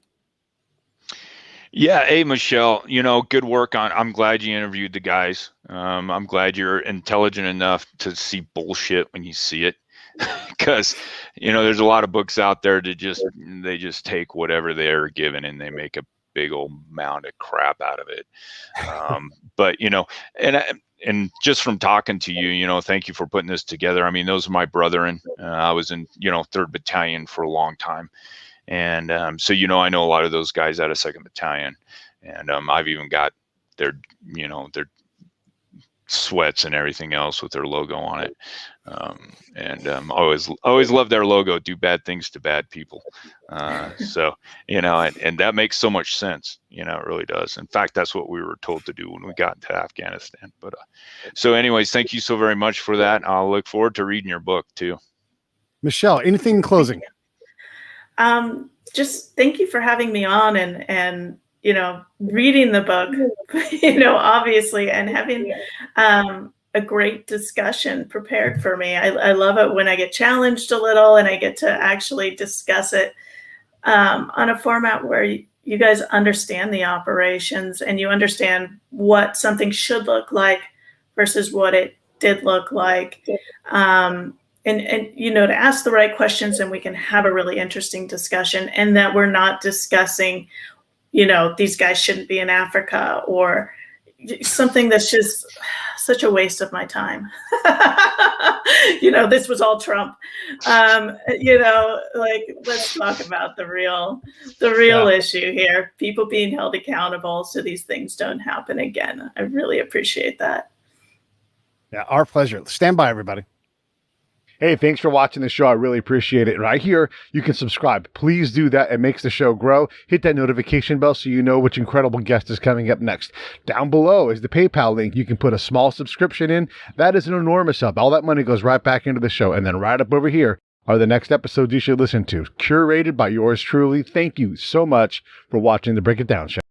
Yeah. Hey, Michelle, good work I'm glad you interviewed the guys. I'm glad you're intelligent enough to see bullshit when you see it. Because, there's a lot of books out there that they just take whatever they're given and they make a big old mound of crap out of it. But, and just from talking to you, thank you for putting this together. I mean, those are my brethren. I was in, 3rd Battalion for a long time. And so, I know a lot of those guys out of 2nd Battalion. And I've even got their sweats and everything else with their logo on it. Always love their logo, do bad things to bad people. So, and that makes so much sense, it really does. In fact, that's what we were told to do when we got into Afghanistan. But so anyways, thank you so very much for that. I'll look forward to reading your book too. Michelle, anything in closing? Just thank you for having me on and reading the book, obviously, and having a great discussion prepared for me. I love it when I get challenged a little and I get to actually discuss it on a format where you guys understand the operations and you understand what something should look like versus what it did look like. And to ask the right questions, and we can have a really interesting discussion, and that we're not discussing, these guys shouldn't be in Africa or something that's just such a waste of my time. This was all Trump. Let's talk about the real issue here, people being held accountable so these things don't happen again. I really appreciate that. Yeah, our pleasure. Stand by, everybody. Hey, thanks for watching the show. I really appreciate it. Right here, you can subscribe. Please do that. It makes the show grow. Hit that notification bell so you know which incredible guest is coming up next. Down below is the PayPal link. You can put a small subscription in. That is an enormous help. All that money goes right back into the show. And then right up over here are the next episodes you should listen to, curated by yours truly. Thank you so much for watching the Break It Down Show.